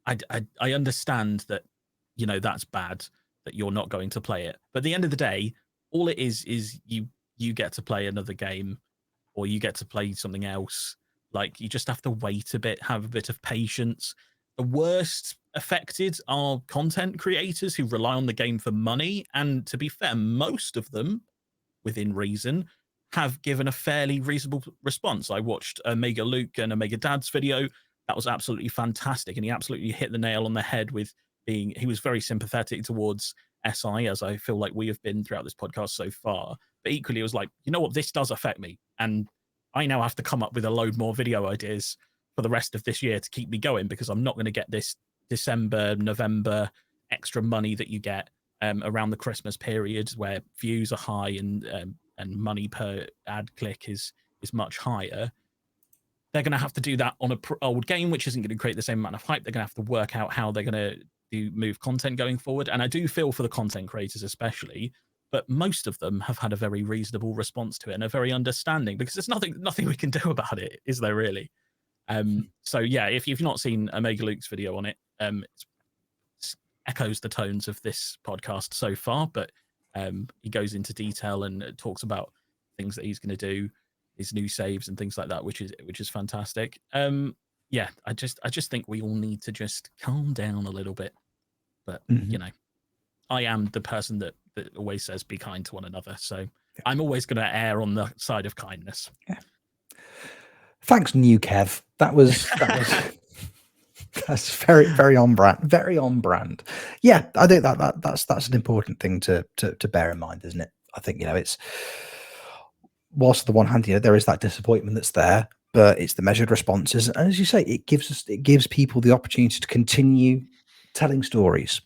I understand that, you know, that's bad that you're not going to play it. But at the end of the day, all it is you get to play another game, or you get to play something else. Like, you just have to wait a bit, have a bit of patience. The worst affected are content creators who rely on the game for money. And to be fair, most of them, within reason, have given a fairly reasonable response. I watched Omega Luke and Omega Dad's video. That was absolutely fantastic. And he absolutely hit the nail on the head with he was very sympathetic towards SI, as I feel like we have been throughout this podcast so far. But equally, it was like, you know what, this does affect me. And I now have to come up with a load more video ideas for the rest of this year to keep me going, because I'm not going to get this December, November extra money that you get around the Christmas period, where views are high and money per ad click is much higher. They're going to have to do that on an old game, which isn't going to create the same amount of hype. They're going to have to work out how they're going to move content going forward. And I do feel for the content creators especially, but most of them have had a very reasonable response to it and are very understanding, because there's nothing we can do about it, is there really? So yeah, if you've not seen Omega Luke's video on it, it echoes the tones of this podcast so far, but he goes into detail and talks about things that he's going to do, his new saves and things like that, which is fantastic. Yeah, I just think we all need to just calm down a little bit. But you know, I am the person that always says be kind to one another, so I'm always going to err on the side of kindness. Yeah. Thanks, new Kev. That was that's very, very on brand. Very on brand. Yeah, I think that's an important thing to bear in mind, isn't it? I think, you know, it's, whilst on the one hand, you know, there is that disappointment that's there, but it's the measured responses, and as you say, it gives people the opportunity to continue telling stories.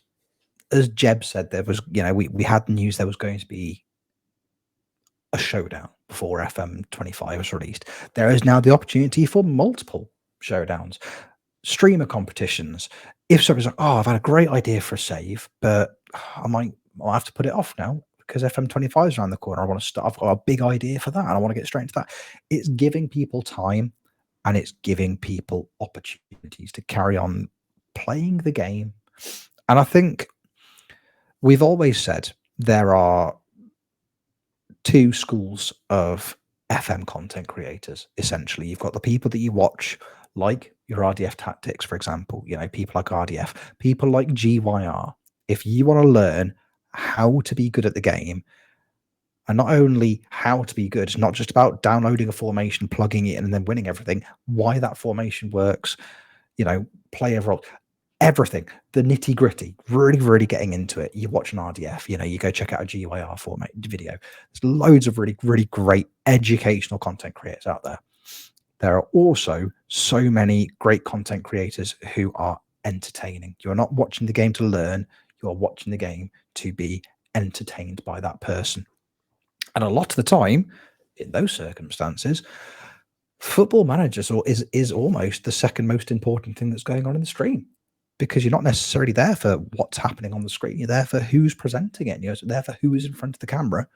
As Jeb said, there was, you know, we had news there was going to be a showdown before FM25 was released. There is now the opportunity for multiple showdowns, streamer competitions. If somebody's like, oh, I've had a great idea for a save, but I'll have to put it off now because FM25 is around the corner. I've got a big idea for that, and I want to get straight into that. It's giving people time, and it's giving people opportunities to carry on playing the game. And I think we've always said there are two schools of FM content creators. Essentially, you've got the people that you watch, like your RDF Tactics, for example, you know, people like RDF, people like GYR. If you want to learn how to be good at the game, and not only how to be good, it's not just about downloading a formation, plugging it in, and then winning everything, why that formation works, you know, player role, everything, the nitty gritty, really, really getting into it. You watch an RDF, you know, you go check out a GYR format video. There's loads of really, really great educational content creators out there. There are also so many great content creators who are entertaining. You're not watching the game to learn, you're watching the game to be entertained by that person. And a lot of the time, in those circumstances, Football Manager is almost the second most important thing that's going on in the stream, because you're not necessarily there for what's happening on the screen. You're there for who's presenting it. You're there for who is in front of the camera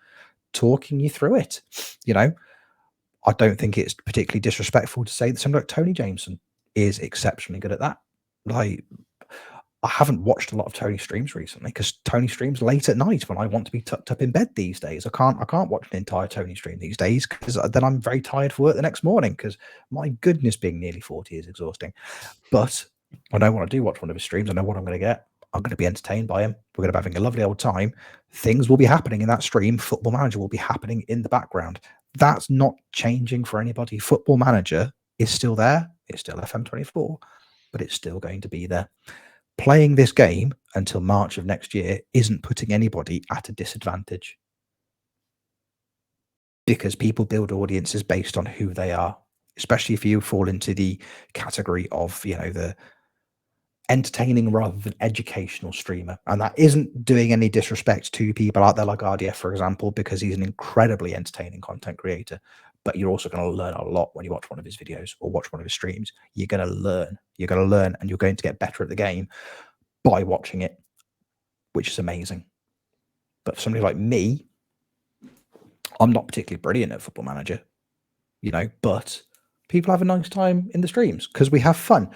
talking you through it. You know, I don't think it's particularly disrespectful to say that somebody like Tony Jameson is exceptionally good at that. Like, I haven't watched a lot of Tony streams recently because Tony streams late at night when I want to be tucked up in bed these days. I can't watch an entire Tony stream these days because then I'm very tired for work the next morning because my goodness, being nearly 40 is exhausting. But I know what I do watch one of his streams. I know what I'm going to get. I'm going to be entertained by him. We're going to be having a lovely old time. Things will be happening in that stream. Football Manager will be happening in the background. That's not changing for anybody. Football Manager is still there. It's still FM24, but it's still going to be there. Playing this game until March of next year isn't putting anybody at a disadvantage because people build audiences based on who they are, especially if you fall into the category of, the entertaining rather than educational streamer. And that isn't doing any disrespect to people out there like RDF, for example, because he's an incredibly entertaining content creator. But you're also going to learn a lot when you watch one of his videos or watch one of his streams. You're going to learn, and you're going to get better at the game by watching it, which is amazing. But for somebody like me, I'm not particularly brilliant at Football Manager, but people have a nice time in the streams because we have fun.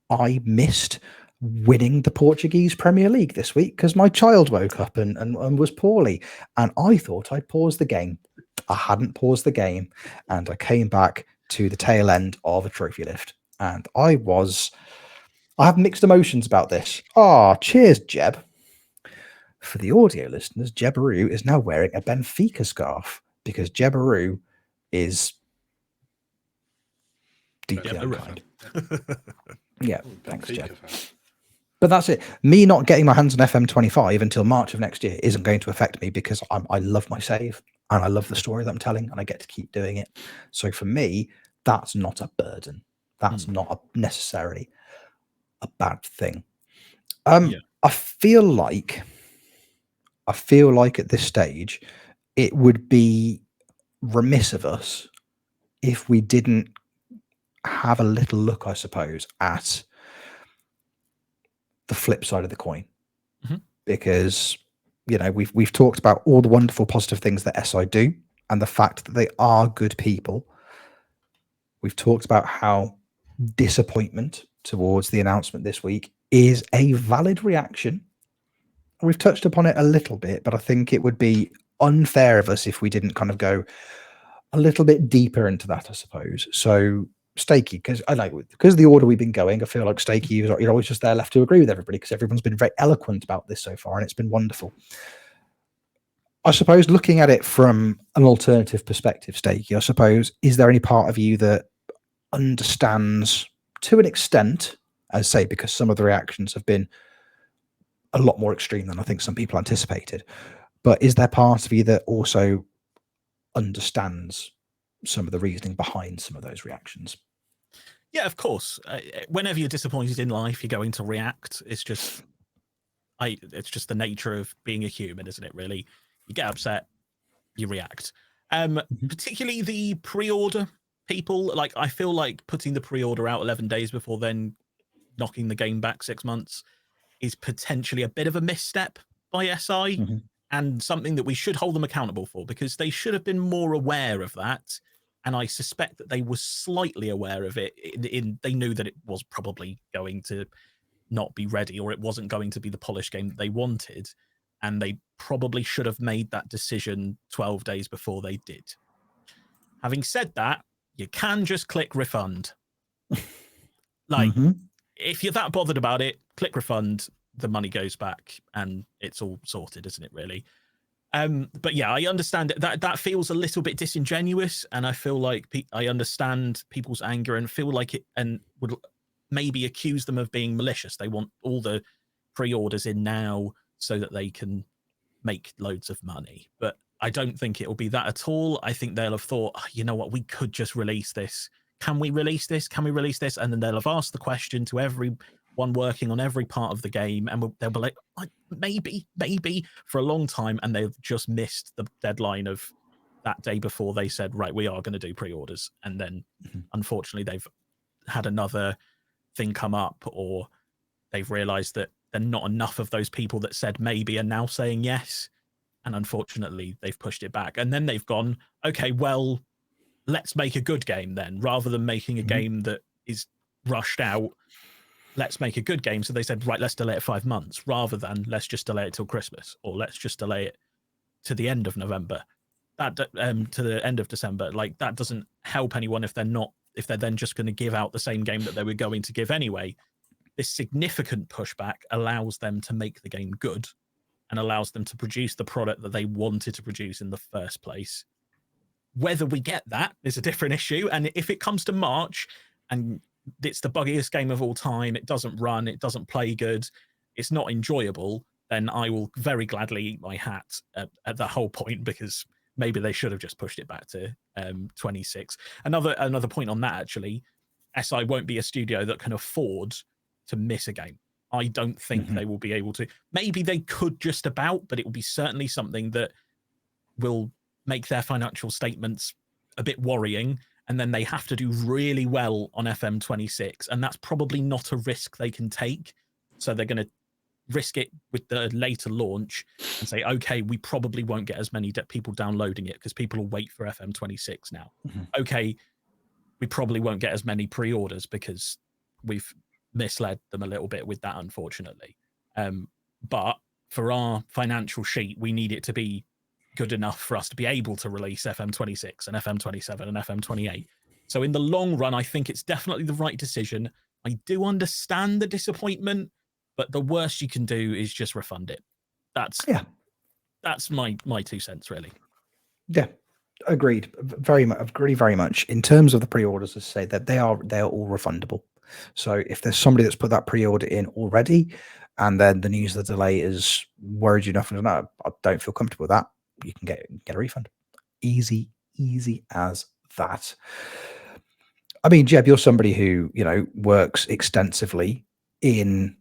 I missed winning the Portuguese Premier League this week because my child woke up and was poorly, and I thought I'd pause the game. I hadn't paused the game, and I came back to the tail end of a trophy lift, and I have mixed emotions about this. Cheers, Jeb. For the audio listeners, Jebaroo is now wearing a Benfica scarf because Jebaroo is deeply unkind. Yeah, thanks, Jeb. But that's it. Me not getting my hands on FM25 until March of next year isn't going to affect me because I love my save and I love the story that I'm telling and I get to keep doing it. So for me, that's not a burden. That's not necessarily a bad thing. I feel like at this stage, it would be remiss of us if we didn't have a little look, I suppose, at the flip side of the coin, because we've talked about all the wonderful positive things that SI do and the fact that they are good people. We've talked about how disappointment towards the announcement this week is a valid reaction. We've touched upon it a little bit, but I think it would be unfair of us if we didn't kind of go a little bit deeper into that, I suppose. So Steaky, because of the order we've been going, I feel like Steaky, you're always just there left to agree with everybody because everyone's been very eloquent about this so far and it's been wonderful. I suppose looking at it from an alternative perspective, Steaky, I suppose, is there any part of you that understands to an extent, as say, because some of the reactions have been a lot more extreme than I think some people anticipated, but is there part of you that also understands some of the reasoning behind some of those reactions? Yeah, of course. Whenever you're disappointed in life, you're going to react. It's just the nature of being a human, isn't it? Really, you get upset, you react. Particularly the pre-order people. Like, I feel like putting the pre-order out 11 days before then knocking the game back 6 months is potentially a bit of a misstep by SI, and something that we should hold them accountable for, because they should have been more aware of that. And I suspect that they were slightly aware of it. They knew that it was probably going to not be ready, or it wasn't going to be the polished game that they wanted. And they probably should have made that decision 12 days before they did. Having said that, you can just click refund. If you're that bothered about it, click refund, the money goes back and it's all sorted, isn't it, really? But yeah, I understand that feels a little bit disingenuous, and I feel like I understand people's anger and feel like it, and would maybe accuse them of being malicious. They want all the pre-orders in now so that they can make loads of money. But I don't think it will be that at all. I think they'll have thought, you know what, we could just release this. Can we release this? Can we release this? And then they'll have asked the question to everyone working on every part of the game, and they'll be like, maybe for a long time, and they've just missed the deadline of that day before they said, right, we are going to do pre-orders. And then unfortunately they've had another thing come up, or they've realized that there are not enough of those people that said maybe are now saying yes, and unfortunately they've pushed it back. And then they've gone, okay, well, let's make a good game then, rather than making a game that is rushed out. Let's make a good game. So they said, right, let's delay it 5 months, rather than let's just delay it till Christmas, or let's just delay it to the end of November, that to the end of December. Like, that doesn't help anyone if they're then just going to give out the same game that they were going to give anyway. This significant pushback allows them to make the game good and allows them to produce the product that they wanted to produce in the first place. Whether we get that is a different issue. And if it comes to March and it's the buggiest game of all time, it doesn't run, it doesn't play good, it's not enjoyable, then I will very gladly eat my hat at the whole point, because maybe they should have just pushed it back to 26. Another point on that, actually, SI won't be a studio that can afford to miss a game. I don't think they will be able to. Maybe they could just about, but it will be certainly something that will make their financial statements a bit worrying, and then they have to do really well on FM26, and that's probably not a risk they can take. So they're going to risk it with the later launch and say, okay, we probably won't get as many people downloading it because people will wait for FM26 now. Okay, we probably won't get as many pre-orders because we've misled them a little bit with that, unfortunately. But for our financial sheet, we need it to be good enough for us to be able to release FM26 and FM27 and FM28. So in the long run, I think it's definitely the right decision. I do understand the disappointment, but the worst you can do is just refund it. That's my 2 cents, really. Yeah, agreed. Very much, agree very much. In terms of the pre-orders, as I say, that they are all refundable. So if there's somebody that's put that pre-order in already, and then the news of the delay is worried you nothing, no, I don't feel comfortable with that, you can get a refund. Easy as that. I mean, Jeb, you're somebody who, works extensively in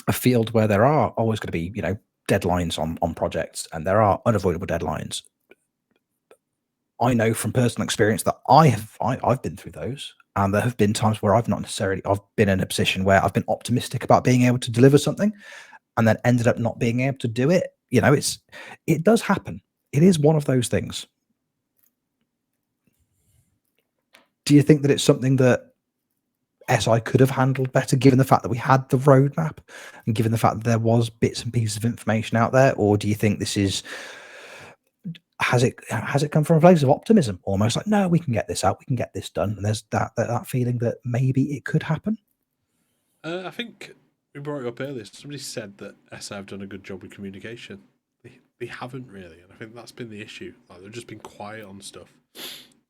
a field where there are always going to be, deadlines on projects, and there are unavoidable deadlines. I know from personal experience that I've been through those, and there have been times where I've been in a position where I've been optimistic about being able to deliver something, and then ended up not being able to do it. It does happen. It is one of those things. Do you think that it's something that SI could have handled better, given the fact that we had the roadmap and given the fact that there was bits and pieces of information out there? Or do you think this has it come from a place of optimism, almost like, no, we can get this out, we can get this done, and there's that feeling that maybe it could happen? I think we brought it up earlier. Somebody said that SI have done a good job with communication. They haven't really, and I think that's been the issue. Like, they've just been quiet on stuff.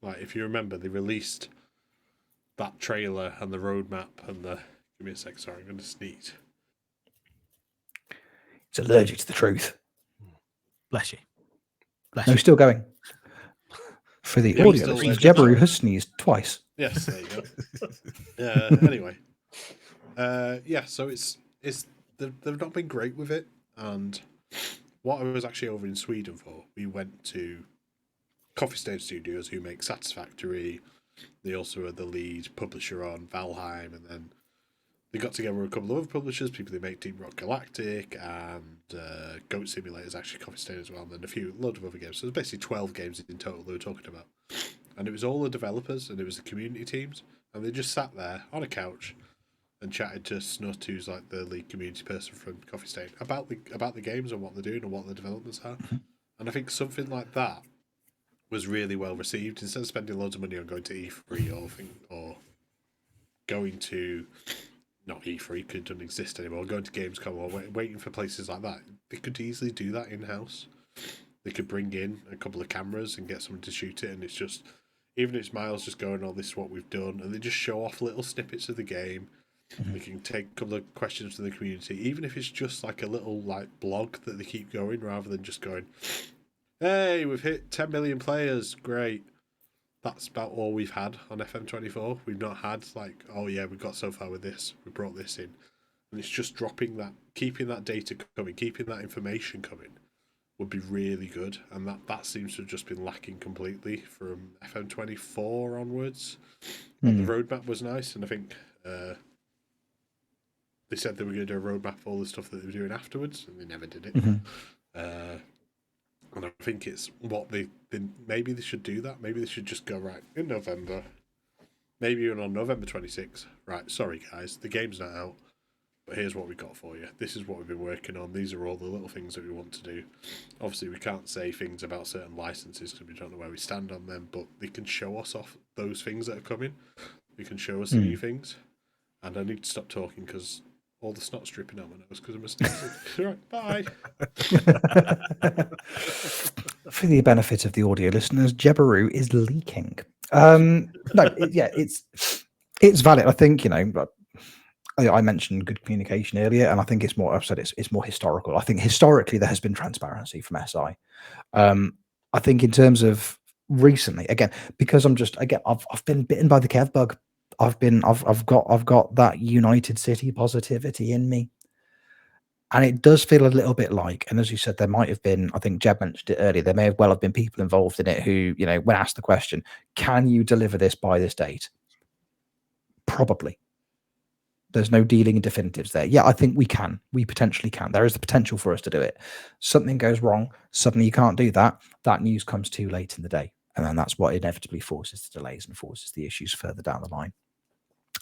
Like, if you remember, they released that trailer and the roadmap and the... Give me a sec, sorry, I'm going to sneeze. It's allergic to the truth. Bless you. Still going. For the audience, Jebberu has sneezed twice. Yes, there you go. Anyway. So they've not been great with it, and what I was actually over in Sweden for, we went to Coffee Stain Studios, who make Satisfactory. They also are the lead publisher on Valheim, and then they got together with a couple of other publishers, people who make Deep Rock Galactic, and Goat Simulator is actually Coffee Stain as well, and then a load of other games. So there's basically 12 games in total they were talking about. And it was all the developers, and it was the community teams, and they just sat there on a couch and chatted to Snut, who's like the lead community person from Coffee Stain, about the games and what they're doing and what the developments are. And I think something like that was really well received. Instead of spending loads of money on going to E3 or going to, not E3, because it doesn't exist anymore, going to Gamescom or waiting for places like that, they could easily do that in-house. They could bring in a couple of cameras and get someone to shoot it, and it's just, even if it's Miles just going, oh, this is what we've done, and they just show off little snippets of the game. They can take a couple of questions from the community, even if it's just like a little blog that they keep going, rather than just going, hey, we've hit 10 million players, great. That's about all we've had on FM24. We've not had oh yeah, we got so far with this, we brought this in. And it's just dropping that, keeping that data coming, keeping that information coming would be really good. And that seems to have just been lacking completely from FM24 onwards. And the roadmap was nice, and I think they said they were going to do a roadmap for all the stuff that they were doing afterwards, and they never did it. And I think it's what maybe they should do that. Maybe they should just go, right, in November, maybe even on November 26th. Right, sorry guys, the game's not out, but here's what we got for you. This is what we've been working on. These are all the little things that we want to do. Obviously, we can't say things about certain licenses because we don't know where we stand on them, but they can show us off those things that are coming. They can show us the new things. And I need to stop talking because all the snot's dripping out my nose because I'm a sneezing. Right, bye. For the benefit of the audio listeners, Jebaroo is leaking. It's valid. I think, I mentioned good communication earlier, and I think it's more. I've said it's more historical. I think historically there has been transparency from SI. I think in terms of recently, again, because I've been bitten by the Kev bug. I've got that United City positivity in me. And it does feel a little bit like, and as you said, there might have been, I think Jeb mentioned it earlier, there may have well have been people involved in it who, when asked the question, can you deliver this by this date? Probably. There's no dealing in definitives there. Yeah, I think we can. We potentially can. There is the potential for us to do it. Something goes wrong. Suddenly you can't do that. That news comes too late in the day. And then that's what inevitably forces the delays and forces the issues further down the line.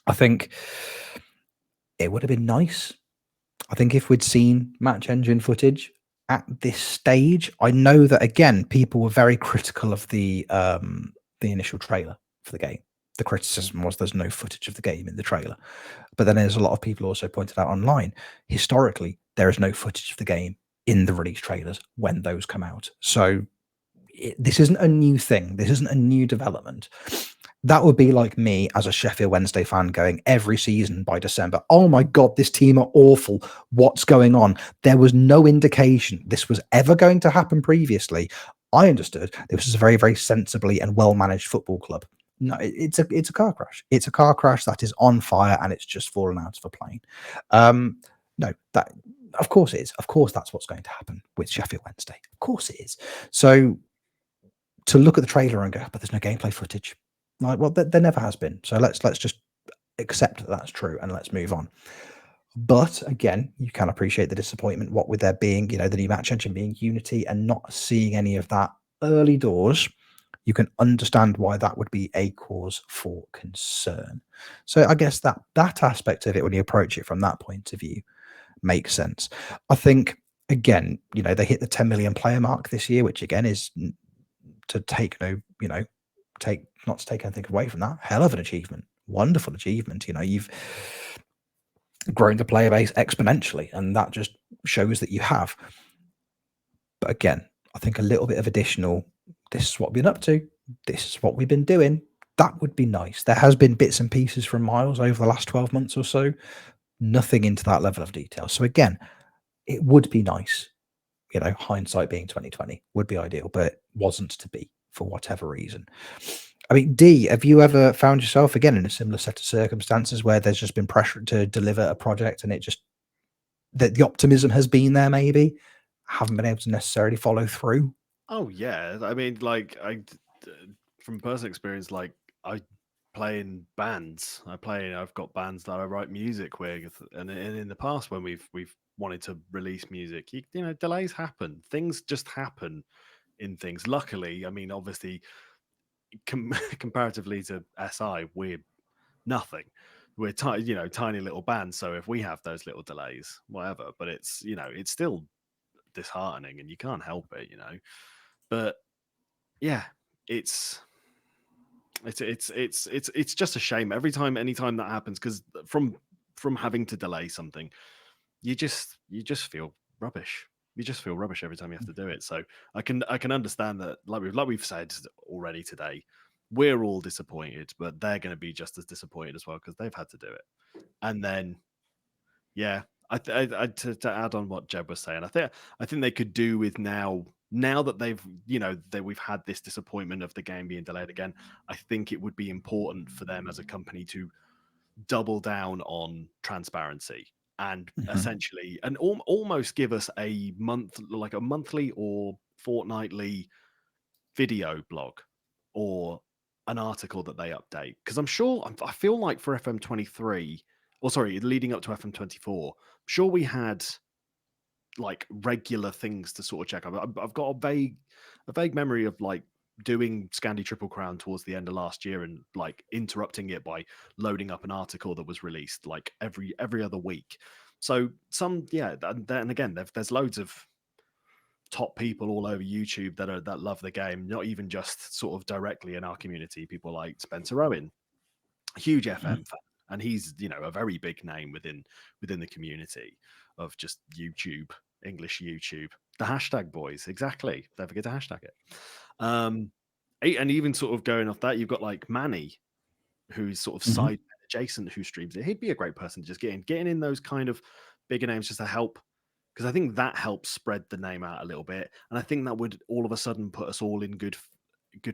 I think it would have been nice. I think if we'd seen match engine footage at this stage, I know that, again, people were very critical of the initial trailer for the game. The criticism was there's no footage of the game in the trailer. But then there's a lot of people also pointed out online, historically, there is no footage of the game in the release trailers when those come out. So this isn't a new thing. This isn't a new development. That would be like me as a Sheffield Wednesday fan going every season by December, oh my God, this team are awful. What's going on? There was no indication this was ever going to happen previously. I understood this was a very, very sensibly and well-managed football club. No, it's a car crash. It's a car crash that is on fire and it's just fallen out of a plane. No, that of course it is. Of course that's what's going to happen with Sheffield Wednesday. Of course it is. So to look at the trailer and go, but there's no gameplay footage. Like, well, there never has been. So let's just accept that that's true and let's move on. But again, you can appreciate the disappointment. What with there being, the new match engine being Unity and not seeing any of that early doors, you can understand why that would be a cause for concern. So I guess that aspect of it, when you approach it from that point of view, makes sense. I think, again, they hit the 10 million player mark this year, which again is to take not to take anything away from that, hell of an achievement, wonderful achievement. You've grown the player base exponentially, and that just shows that you have. But again, I think a little bit of additional, this is what we've been up to, this is what we've been doing, that would be nice. There has been bits and pieces from Miles over the last 12 months or so, nothing into that level of detail. So again, it would be nice, hindsight being 2020 would be ideal, but it wasn't to be for whatever reason. I mean, Dee, have you ever found yourself again in a similar set of circumstances where there's just been pressure to deliver a project and it just, that the optimism has been there, maybe haven't been able to necessarily follow through? Oh yeah, I mean, from personal experience, I play in bands. I've got bands that I write music with, and in the past when we've wanted to release music, delays happen. Things just happen in things. Luckily, I mean, obviously, comparatively to SI, we're nothing. We're tiny little bands. So if we have those little delays, whatever, but it's it's still disheartening, and you can't help it, But yeah, it's just a shame anytime that happens, because from having to delay something, you just feel rubbish. You just feel rubbish every time you have to do it. So I can understand that, like we've said already today, we're all disappointed, but they're going to be just as disappointed as well because they've had to do it. And then, yeah, to add on what Jeb was saying, I think they could do with now that they've that we've had this disappointment of the game being delayed again. I think it would be important for them as a company to double down on transparency and essentially, and almost give us a monthly or fortnightly video blog or an article that they update. Because I feel like for FM23, or sorry, leading up to FM24, I'm sure we had like regular things to sort of check. I've got a vague memory of like doing Scandi Triple Crown towards the end of last year and like interrupting it by loading up an article that was released like every other week. So and again, there's loads of top people all over YouTube that love the game, not even just sort of directly in our community. People like Spencer Owen, huge FM fan, and he's a very big name within the community of just YouTube, English YouTube. The hashtag boys, exactly. Don't forget to hashtag it. And even sort of going off that, you've got like Manny, who's sort of side adjacent, who streams it. He'd be a great person to just getting in those kind of bigger names just to help, because I think that helps spread the name out a little bit, and I think that would all of a sudden put us all in good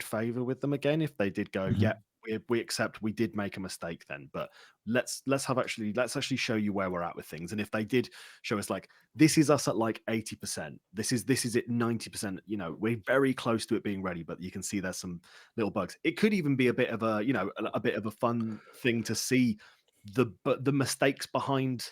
favor with them again if they did go, yeah, we accept we did make a mistake then, but let's actually show you where we're at with things. And if they did show us like, this is us at like 80%, this is it 90%, we're very close to it being ready, but you can see there's some little bugs. It could even be a bit of a bit of a fun thing to see the mistakes behind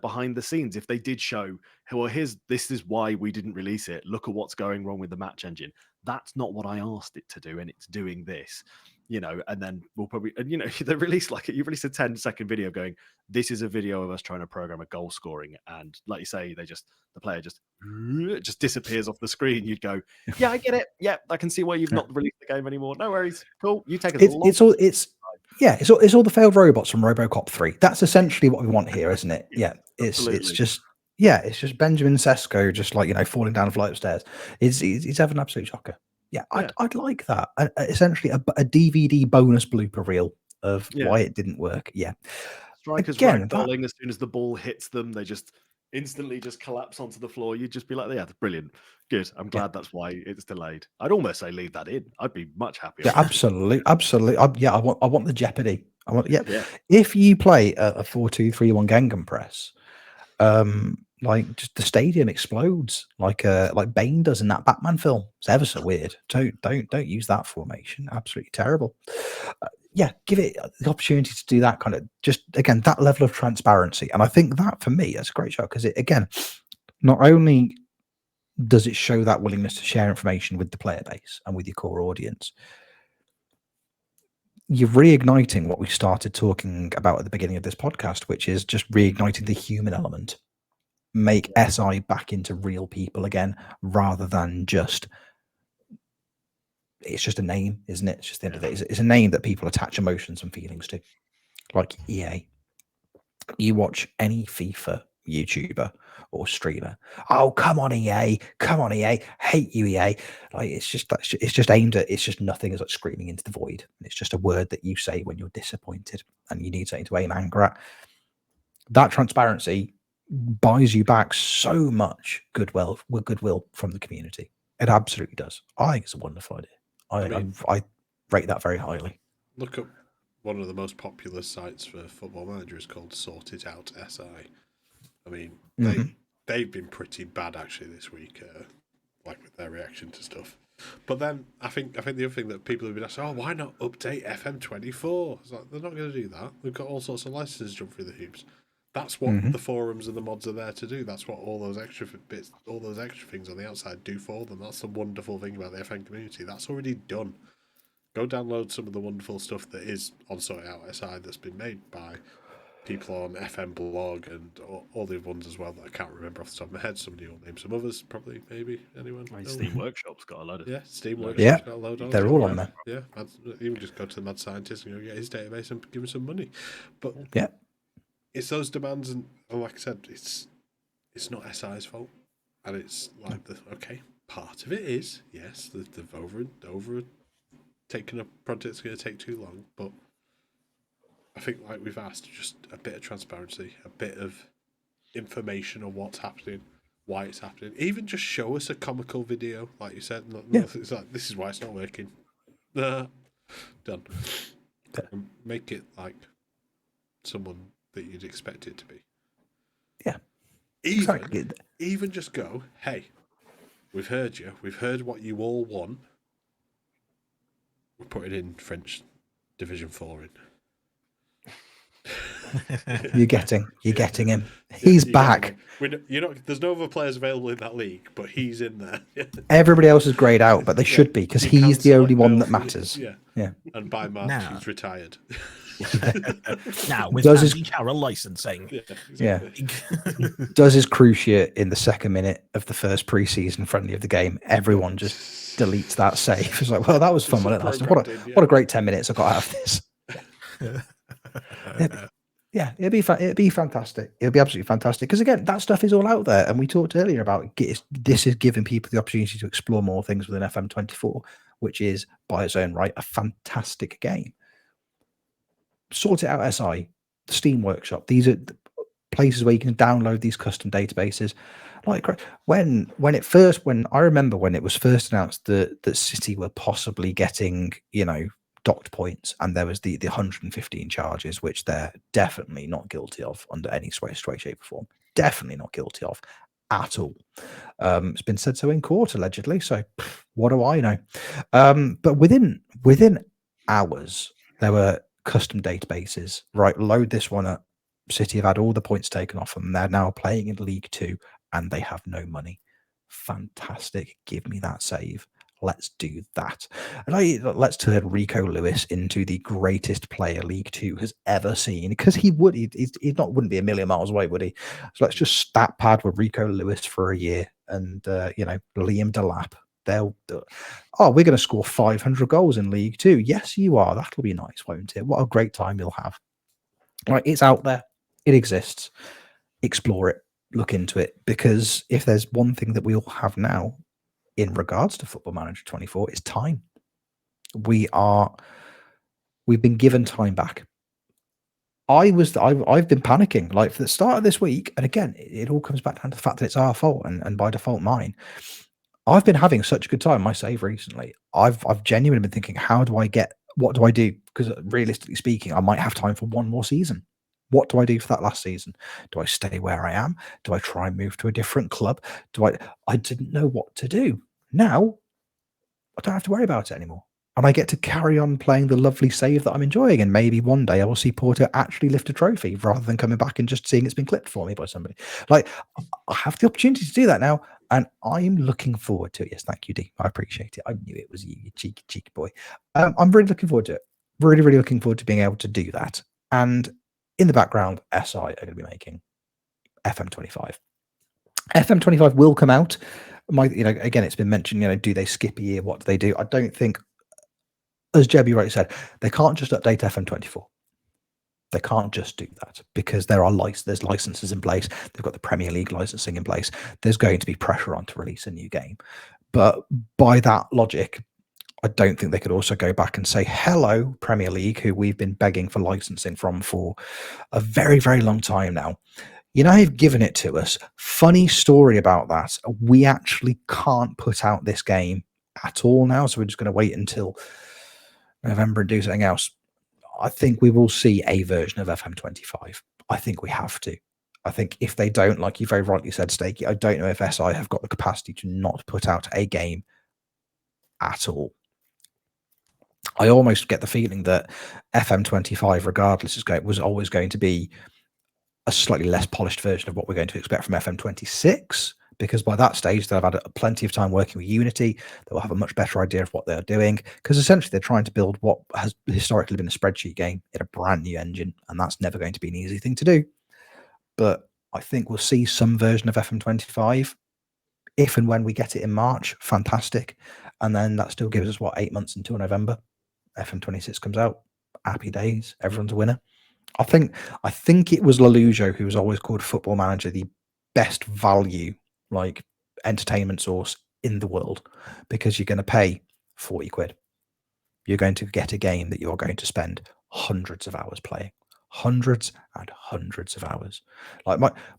behind the scenes. If they did show, well, this is why we didn't release it, look at what's going wrong with the match engine, that's not what I asked it to do, and it's doing this, and then we'll probably, they release you release a 10-second video going, this is a video of us trying to program a goal scoring, and like you say, the player just disappears off the screen. You'd go, yeah, I get it, yeah, I can see why you've not released the game anymore, no worries, cool, you take it. It's all the failed robots from RoboCop 3. That's essentially what we want here, isn't it? Yeah, it's just Benjamin Sesko just falling down a flight of stairs. He's having an absolute shocker. Yeah, I'd like that. Essentially, a DVD bonus blooper reel of why it didn't work. Yeah, strikers ragdolling as soon as the ball hits them, they just instantly just collapse onto the floor. You'd just be like, yeah, brilliant, good. I'm glad that's why it's delayed. I'd almost say leave that in. I'd be much happier. Yeah, absolutely. I want the jeopardy. If you play a 4-2-3-1 Gangan press, like just the stadium explodes like Baines does in that Batman film. It's ever so weird. Don't use that formation. Absolutely terrible. Give it the opportunity to do that kind of, just again, that level of transparency. And I think that for me, that's a great show, because it, again, not only does it show that willingness to share information with the player base and with your core audience, you're reigniting what we started talking about at the beginning of this podcast, which is just reigniting the human element. Make SI back into real people again, rather than just, it's just a name, isn't it? It's just the end of it. It's a name that people attach emotions and feelings to. Like EA. You watch any FIFA YouTuber or streamer, oh, come on EA, hate you EA. Like it's just aimed at, it's just nothing is like screaming into the void. It's just a word that you say when you're disappointed and you need something to aim anger at. That transparency buys you back so much goodwill from the community. It absolutely does. I think it's a wonderful idea. I rate that very highly. Look up one of the most popular sites for Football Manager is called Sort It Out SI. I mean, they've been pretty bad actually this week, like with their reaction to stuff. But then I think the other thing that people have been asking, oh, why not update FM25? It's like, they're not going to do that. They've got all sorts of licenses jump through the hoops. That's what the forums and the mods are there to do. That's what all those extra bits, all those extra things on the outside do for them. That's the wonderful thing about the FM community. That's already done. Go download some of the wonderful stuff that is on Sort It Out SI that's been made by people on FM blog and all the other ones as well that I can't remember off the top of my head. Somebody will name some others, probably, maybe. Anyone? Steam Workshop's got a load of Yeah, Steam Workshop's got a load on. They're all on there. Yeah, even just go to the Mad Scientist and go get his database and give him some money. But it's those demands, and like I said, it's not SI's fault, and it's like part of it is they've over taken a project that's going to take too long, but I think like we've asked, just a bit of transparency, a bit of information on what's happening, why it's happening. Even just show us a comical video, like you said. It's like, this is why it's not working. Done. And make it like someone that you'd expect it to be. Yeah. Even just go, hey, we've heard you. We've heard what you all want. We're putting in French Division 4 in. You're getting him. He's back. There's no other players available in that league, but he's in there. Everybody else is greyed out, but they should be because You he's can the only select one Bill. that matters. Yeah. And by March, Now. he's retired. Now with Does his- Andy Carroll licensing. Yeah, exactly. Does his cruciate in the second minute of the first preseason friendly of the game. Everyone just deletes that save. It's like, well, that was fun, wasn't it? What a great 10 minutes I got out of this. Yeah, it'd be fantastic. It'd be absolutely fantastic because again, that stuff is all out there, and we talked earlier about this is giving people the opportunity to explore more things within FM24, which is by its own right a fantastic game. Sort It Out SI, the Steam Workshop. These are places where you can download these custom databases. Like when I remember when it was first announced that City were possibly getting, docked points, and there was the 115 charges, which they're definitely not guilty of under any way, shape, or form. Definitely not guilty of at all. It's been said so in court allegedly. So what do I know? But within hours, there were custom databases. Right, load this one up. City have had all the points taken off them. They're now playing in League Two, and they have no money. Fantastic! Give me that save. Let's do that. And let's turn Rico Lewis into the greatest player League Two has ever seen, because he wouldn't be a million miles away, would he? So let's just stat pad with Rico Lewis for a year, and Liam Delap. We're going to score 500 goals in League Two. Yes, you are. That'll be nice, won't it? What a great time you'll have. Right, it's out there. It exists. Explore it. Look into it, because if there's one thing that we all have now in regards to Football Manager 24, it's time. We've been given time back. I've been panicking like for the start of this week, and again, it all comes back down to the fact that it's our fault and by default mine. I've been having such a good time my save recently. I've genuinely been thinking, what do I do? Because realistically speaking, I might have time for one more season. What do I do for that last season? Do I stay where I am? Do I try and move to a different club? I didn't know what to do. Now, I don't have to worry about it anymore. And I get to carry on playing the lovely save that I'm enjoying. And maybe one day I will see Porto actually lift a trophy rather than coming back and just seeing it's been clipped for me by somebody. Like, I have the opportunity to do that now. And I'm looking forward to it. Yes, thank you, Dee. I appreciate it. I knew it was you cheeky boy. I'm really looking forward to it. Really, really looking forward to being able to do that. And in the background, SI are going to be making FM25. FM25 will come out. Again, it's been mentioned, do they skip a year? What do they do? I don't think, as Jebby rightly said, they can't just update FM24. They can't just do that because there's licenses in place. They've got the Premier League licensing in place. There's going to be pressure on to release a new game. But by that logic, I don't think they could also go back and say, hello, Premier League, who we've been begging for licensing from for a very, very long time now. You've given it to us. Funny story about that. We actually can't put out this game at all now, so we're just going to wait until November and do something else. I think we will see a version of FM25. I think we have to. I think if they don't, like you very rightly said, Steaky, I don't know if SI have got the capacity to not put out a game at all. I almost get the feeling that FM25, regardless, was always going to be a slightly less polished version of what we're going to expect from FM26, because by that stage they'll have had plenty of time working with Unity. They'll have a much better idea of what they're doing, because essentially they're trying to build what has historically been a spreadsheet game in a brand new engine, and that's never going to be an easy thing to do. But I think we'll see some version of FM25 if and when we get it in March. Fantastic. And then that still gives us 8 months until November. FM26 comes out. Happy days. Everyone's a winner. I think it was Lalujo who was always called Football Manager the best value entertainment source in the world, because you're going to pay 40 quid. You're going to get a game that you're going to spend hundreds of hours playing. Hundreds and hundreds of hours.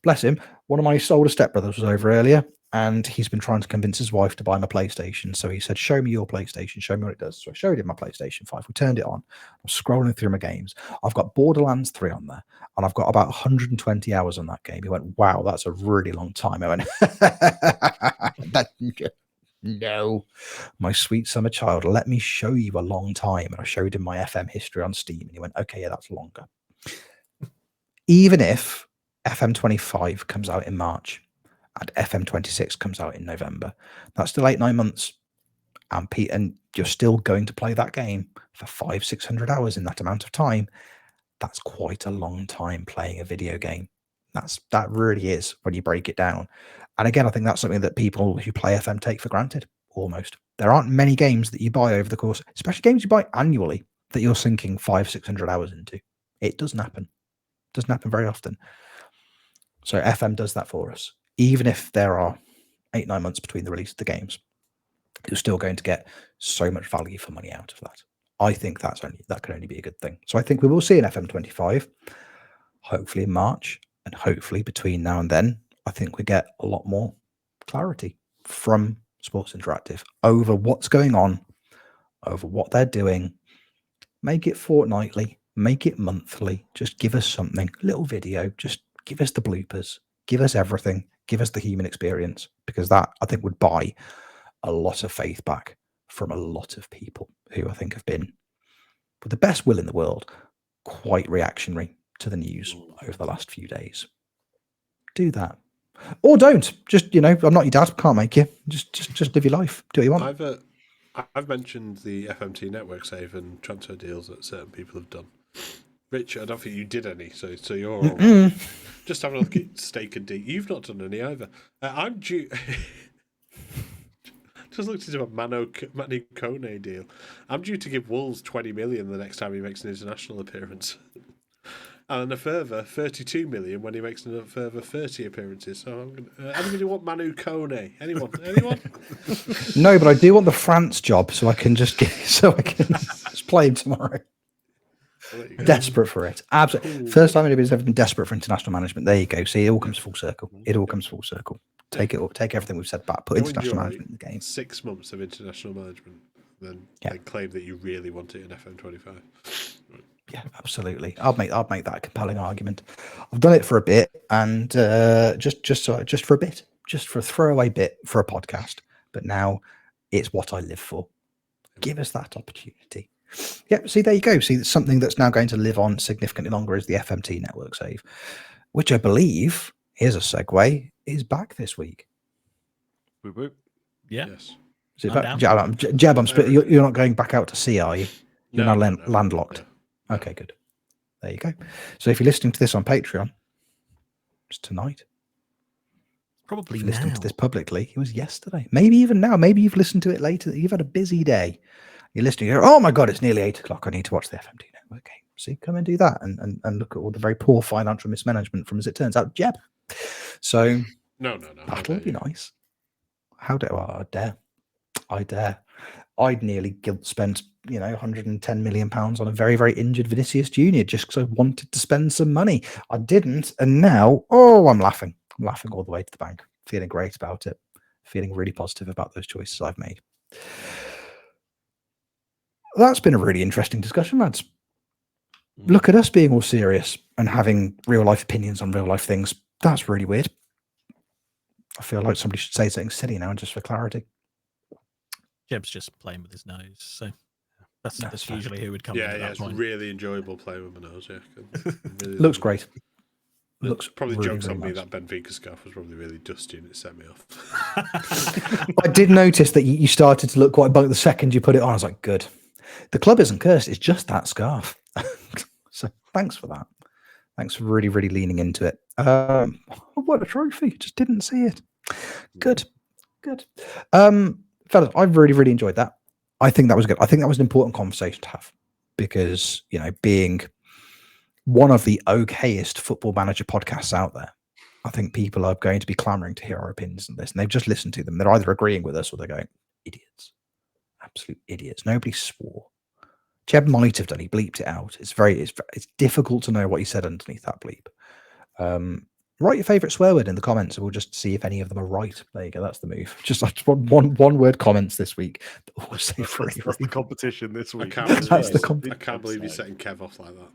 Bless him, one of my older stepbrothers was over earlier, and he's been trying to convince his wife to buy him a PlayStation. So he said, show me your PlayStation, show me what it does. So I showed him my PlayStation 5. We turned it on. I'm scrolling through my games. I've got Borderlands 3 on there, and I've got about 120 hours on that game. He went, wow, that's a really long time. I went, no, my sweet summer child, let me show you a long time. And I showed him my FM history on Steam, and he went, okay, yeah, that's longer. Even if FM25 comes out in March and FM26 comes out in November. That's still 8-9 months. And you're still going to play that game for 500-600 hours in that amount of time. That's quite a long time playing a video game. That really is when you break it down. And again, I think that's something that people who play FM take for granted almost. There aren't many games that you buy over the course, especially games you buy annually, that you're sinking 500-600 hours into. It doesn't happen. It doesn't happen very often. So FM does that for us. Even if there are 8-9 months between the release of the games, you're still going to get so much value for money out of that. I think that can only be a good thing. So I think we will see an FM25, hopefully in March, and hopefully between now and then, I think we get a lot more clarity from Sports Interactive over what's going on, over what they're doing. Make it fortnightly, make it monthly. Just give us something, a little video. Just give us the bloopers, give us everything, give us the human experience, because that I think would buy a lot of faith back from a lot of people who I think have been, with the best will in the world, quite reactionary to the news over the last few days. Do that. Or don't. Just, I'm not your dad, can't make you. Just live your life. Do what you want. I've mentioned the FMT network save and transfer deals that certain people have done. Rich, I don't think you did any, so you're all right. Just having a look at Steak and Dee. You've not done any either. I'm due... Just looked into a Manu Kone deal. I'm due to give Wolves 20 million the next time he makes an international appearance. And a further 32 million when he makes a further 30 appearances. So anybody want Manu Kone? Anyone? No, but I do want the France job so I can just play him tomorrow. Desperate for it. Absolutely. First time anybody's ever been desperate for international management. There you go. See, it all comes full circle. Take everything we've said back, put international management in the game. 6 months of international management, then claim that you really want it in FM25. Yeah, absolutely. I'll make that a compelling argument. I've done it for a bit, and just for a bit, just for a throwaway bit for a podcast. But now it's what I live for. Give us that opportunity. Yeah, see, there you go. See, something that's now going to live on significantly longer is the FMT network save, which I believe, here's a segue, is back this week. Whoop, whoop. Yeah. Yes. Is it back? Jeb, you're not going back out to sea, are you? You're now landlocked. No. Okay, good. There you go. So if you're listening to this on Patreon, it's tonight. Probably if you're listening to this publicly, it was yesterday. Maybe even now. Maybe you've listened to it later. You've had a busy day. You're listening. You're, oh my God, it's nearly 8 o'clock. I need to watch the FMT network game. See, come and do that and look at all the very poor financial mismanagement from, as it turns out, Jeb. So no. That'll be nice. I dare. I'd nearly spent 110 million pounds on a very, very injured Vinicius Junior just because I wanted to spend some money. I didn't, and now I'm laughing. I'm laughing all the way to the bank. Feeling great about it. Feeling really positive about those choices I've made. That's been a really interesting discussion, lads. Look at us being all serious and having real life opinions on real life things. That's really weird. I feel like somebody should say something silly now, just for clarity. Jeb's just playing with his nose, so that's usually who would come. Yeah, at that it's point. Really enjoyable playing with my nose. Yeah, really looks great. Looks probably really, jokes really on me nice. that Benfica scarf was probably really dusty and it set me off. I did notice that you started to look quite bunk the second you put it on. I was like, good. The club isn't cursed. It's just that scarf. So thanks for that. Thanks for really, really leaning into it. What a trophy. Just didn't see it. Good. Fellas, I've really, really enjoyed that. I think that was good. I think that was an important conversation to have because, being one of the okayest football manager podcasts out there, I think people are going to be clamoring to hear our opinions on this. And they've just listened to them. They're either agreeing with us or they're going, idiots. Absolute idiots. Nobody swore. Jeb might have done. He bleeped it out. It's difficult to know what he said underneath that bleep. Write your favourite swear word in the comments, and we'll just see if any of them are right. There you go. That's the move. Just like one word comments this week. That's the competition this week. I can't believe you're setting Kev off like that.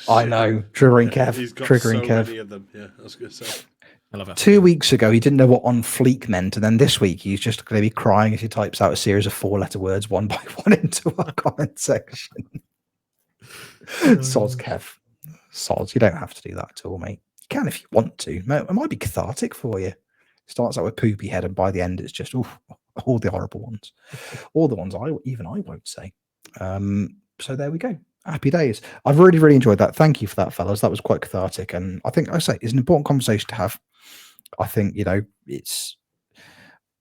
I know, triggering Kev. He's got triggering so Kev. many of them. Yeah, I was going to say. I love it. 2 weeks ago, he didn't know what on fleek meant, and then this week he's just going to be crying as he types out a series of 4-letter words one by one into our comment section. Soz, Kev. Soz. You don't have to do that at all, mate. can if you want to. It might be cathartic for you. It starts out with poopy head, and by the end, it's just all the horrible ones, all the ones I won't say. So there we go. Happy days. I've really, really enjoyed that. Thank you for that, fellas. That was quite cathartic, and I think, like I say, it's an important conversation to have. I think, they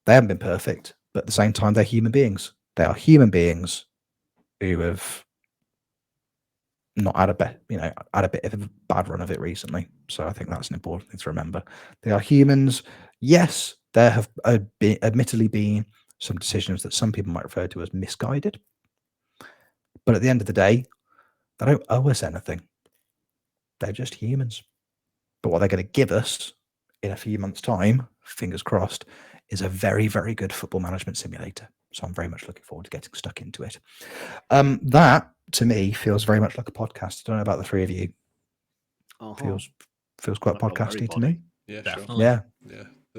haven't been perfect, but at the same time, they're human beings. They are human beings who have not had a bit of a bad run of it recently. So I think that's an important thing to remember. They are humans. Yes, there have admittedly been some decisions that some people might refer to as misguided. But at the end of the day, they don't owe us anything. They're just humans. But what they're going to give us in a few months' time, fingers crossed, is a very, very good football management simulator. So I'm very much looking forward to getting stuck into it. That, to me, feels very much like a podcast. I don't know about the three of you. Feels quite podcasty to me. Yeah, definitely.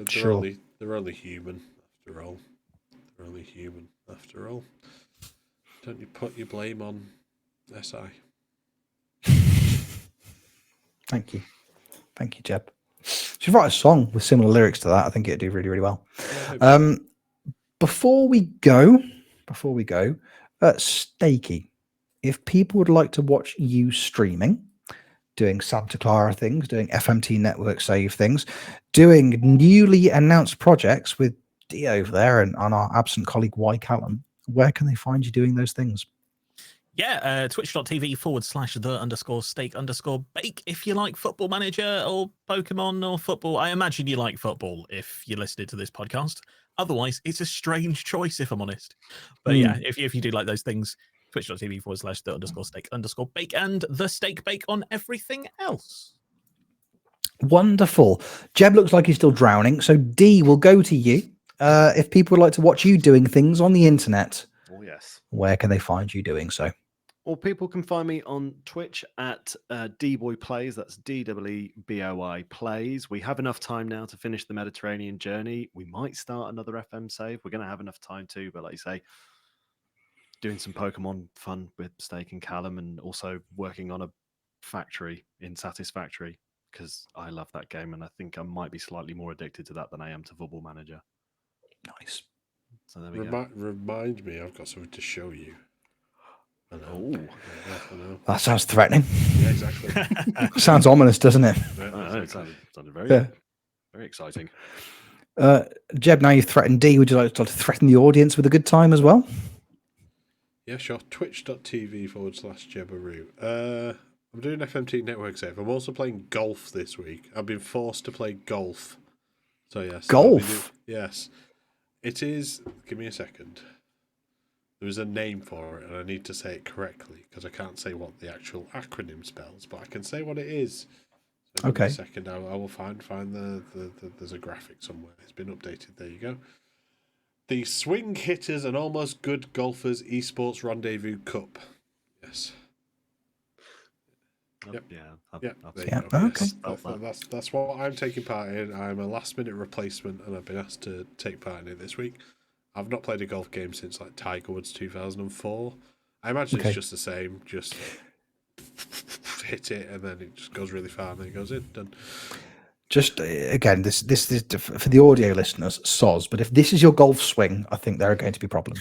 sure. Yeah. They're only human after all. They're only human after all. Don't you put your blame on SI? Thank you, Jeb. Should write a song with similar lyrics to that. I think it'd do really, really well. Before we go, Steaky, if people would like to watch you streaming, doing Santa Clara things, doing FMT network save things, doing newly announced projects with Dee over there and our absent colleague Y Callum, where can they find you doing those things? Yeah, twitch.tv/the_steak_bake if you like Football Manager or Pokemon or football. I imagine you like football if you're listening to this podcast. Otherwise, it's a strange choice, if I'm honest. But yeah, if you do like those things, twitch.tv/the_steak_bake and the steak bake on everything else. Wonderful. Jeb looks like he's still drowning. So Dee, will go to you. If people would like to watch you doing things on the internet, where can they find you doing so? Well, people can find me on Twitch at Dboy Plays. That's DEEBOI Plays. We have enough time now to finish the Mediterranean journey. We might start another FM save. We're going to have enough time too, but like you say, doing some Pokemon fun with Steak and Callum, and also working on a factory in Satisfactory, because I love that game, and I think I might be slightly more addicted to that than I am to Football Manager. Nice. So there we go. Remind me, I've got something to show you. I know. I know. That sounds threatening. Yeah, exactly. Sounds ominous, doesn't it? It sounded very, very exciting. Jeb, now you've threatened Dee, would you like to threaten the audience with a good time as well? Yeah, sure. Twitch.tv/Jebaroo. I'm doing FMT network save. I'm also playing golf this week. I've been forced to play golf. So yes. Golf? Yes. It is. Give me a second. There is a name for it, and I need to say it correctly because I can't say what the actual acronym spells, but I can say what it is. So give me a second. I will find the there's a graphic somewhere. It's been updated. There you go. The Swing Hitters and Almost Good Golfers Esports Rendezvous Cup. Yes. Yep. Okay. Yes. That's what I'm taking part in. I'm a last-minute replacement, and I've been asked to take part in it this week. I've not played a golf game since like Tiger Woods 2004. I imagine it's just the same. Just hit it, and then it just goes really far, and then it goes in. Done. Just again, this is for the audio listeners, soz. But if this is your golf swing, I think there are going to be problems.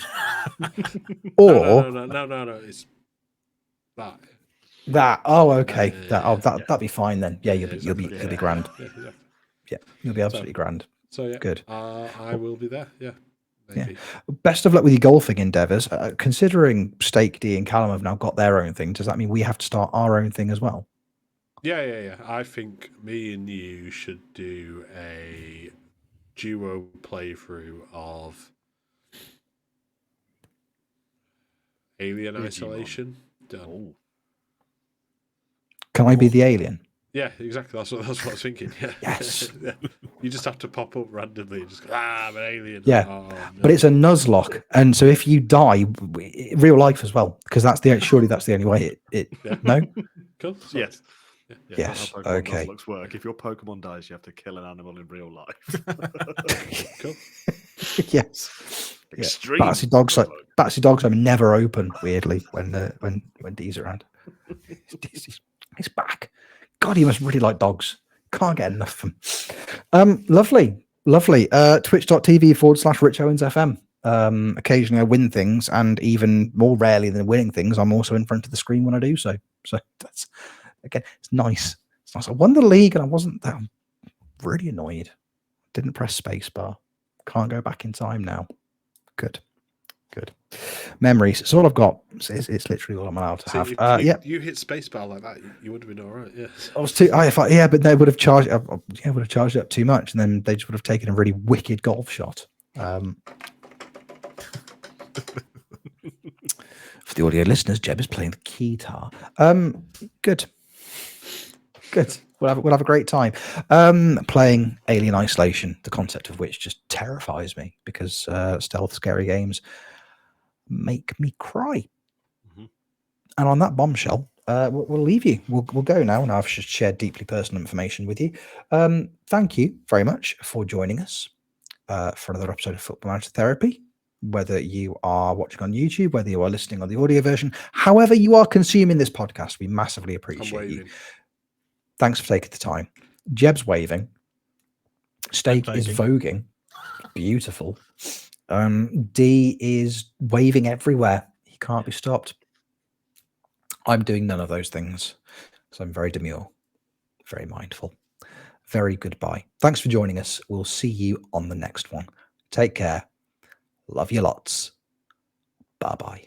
Or no, it's that. That okay. That'd be fine then. Yeah, you'll be grand. Yeah, exactly. Yeah, you'll be absolutely grand. So yeah, good. I will be there. Yeah. Maybe. Yeah. Best of luck with your golfing endeavours. Considering Steak, Dee, and Callum have now got their own thing, does that mean we have to start our own thing as well? Yeah. I think me and you should do a duo playthrough of Alien Isolation. Done. Can I be the alien? Yeah, exactly. That's what I was thinking. Yeah. Yes. Yeah. You just have to pop up randomly and just go, I'm an alien. Yeah. Oh, no. But it's a Nuzlocke. And so if you die, real life as well, because surely that's the only way no? Cool. So, yes. Yeah. Yes. That's how Pokemon Okay. Nuzlocks work. If your Pokemon dies, you have to kill an animal in real life. Cool. Yes. Extreme. Batsy dogs are never open, weirdly, when Dee's around. He's back. God, he must really like dogs. Can't get enough of them. Lovely. Twitch.tv/Rich Owens FM. Occasionally I win things, and even more rarely than winning things, I'm also in front of the screen when I do so. So that's, again, it's nice. It's nice. I won the league and I wasn't that. I'm really annoyed. Didn't press spacebar. Can't go back in time now. Good. Memories. It's all I've got. It's literally all I'm allowed to have. You hit spacebar like that, you would have been all right. Yeah. I was too. But they would have charged. Would have charged up too much, and then they just would have taken a really wicked golf shot. For the audio listeners, Jeb is playing the guitar. Good. We'll have a great time. Playing Alien Isolation, the concept of which just terrifies me because stealth scary games make me cry. Mm-hmm. And on that bombshell, we'll leave you. We'll go now. Now I've just shared deeply personal information with you. Thank you very much for joining us for another episode of Football Manager Therapy. Whether you are watching on YouTube, whether you are listening on the audio version, however you are consuming this podcast, we massively appreciate you. Thanks for taking the time. Jeb's waving. Steak is voguing. Beautiful. Dee is waving everywhere. He can't be stopped. I'm doing none of those things. So I'm very demure, very mindful. Very goodbye. Thanks for joining us. We'll see you on the next one. Take care. Love you lots. Bye-bye.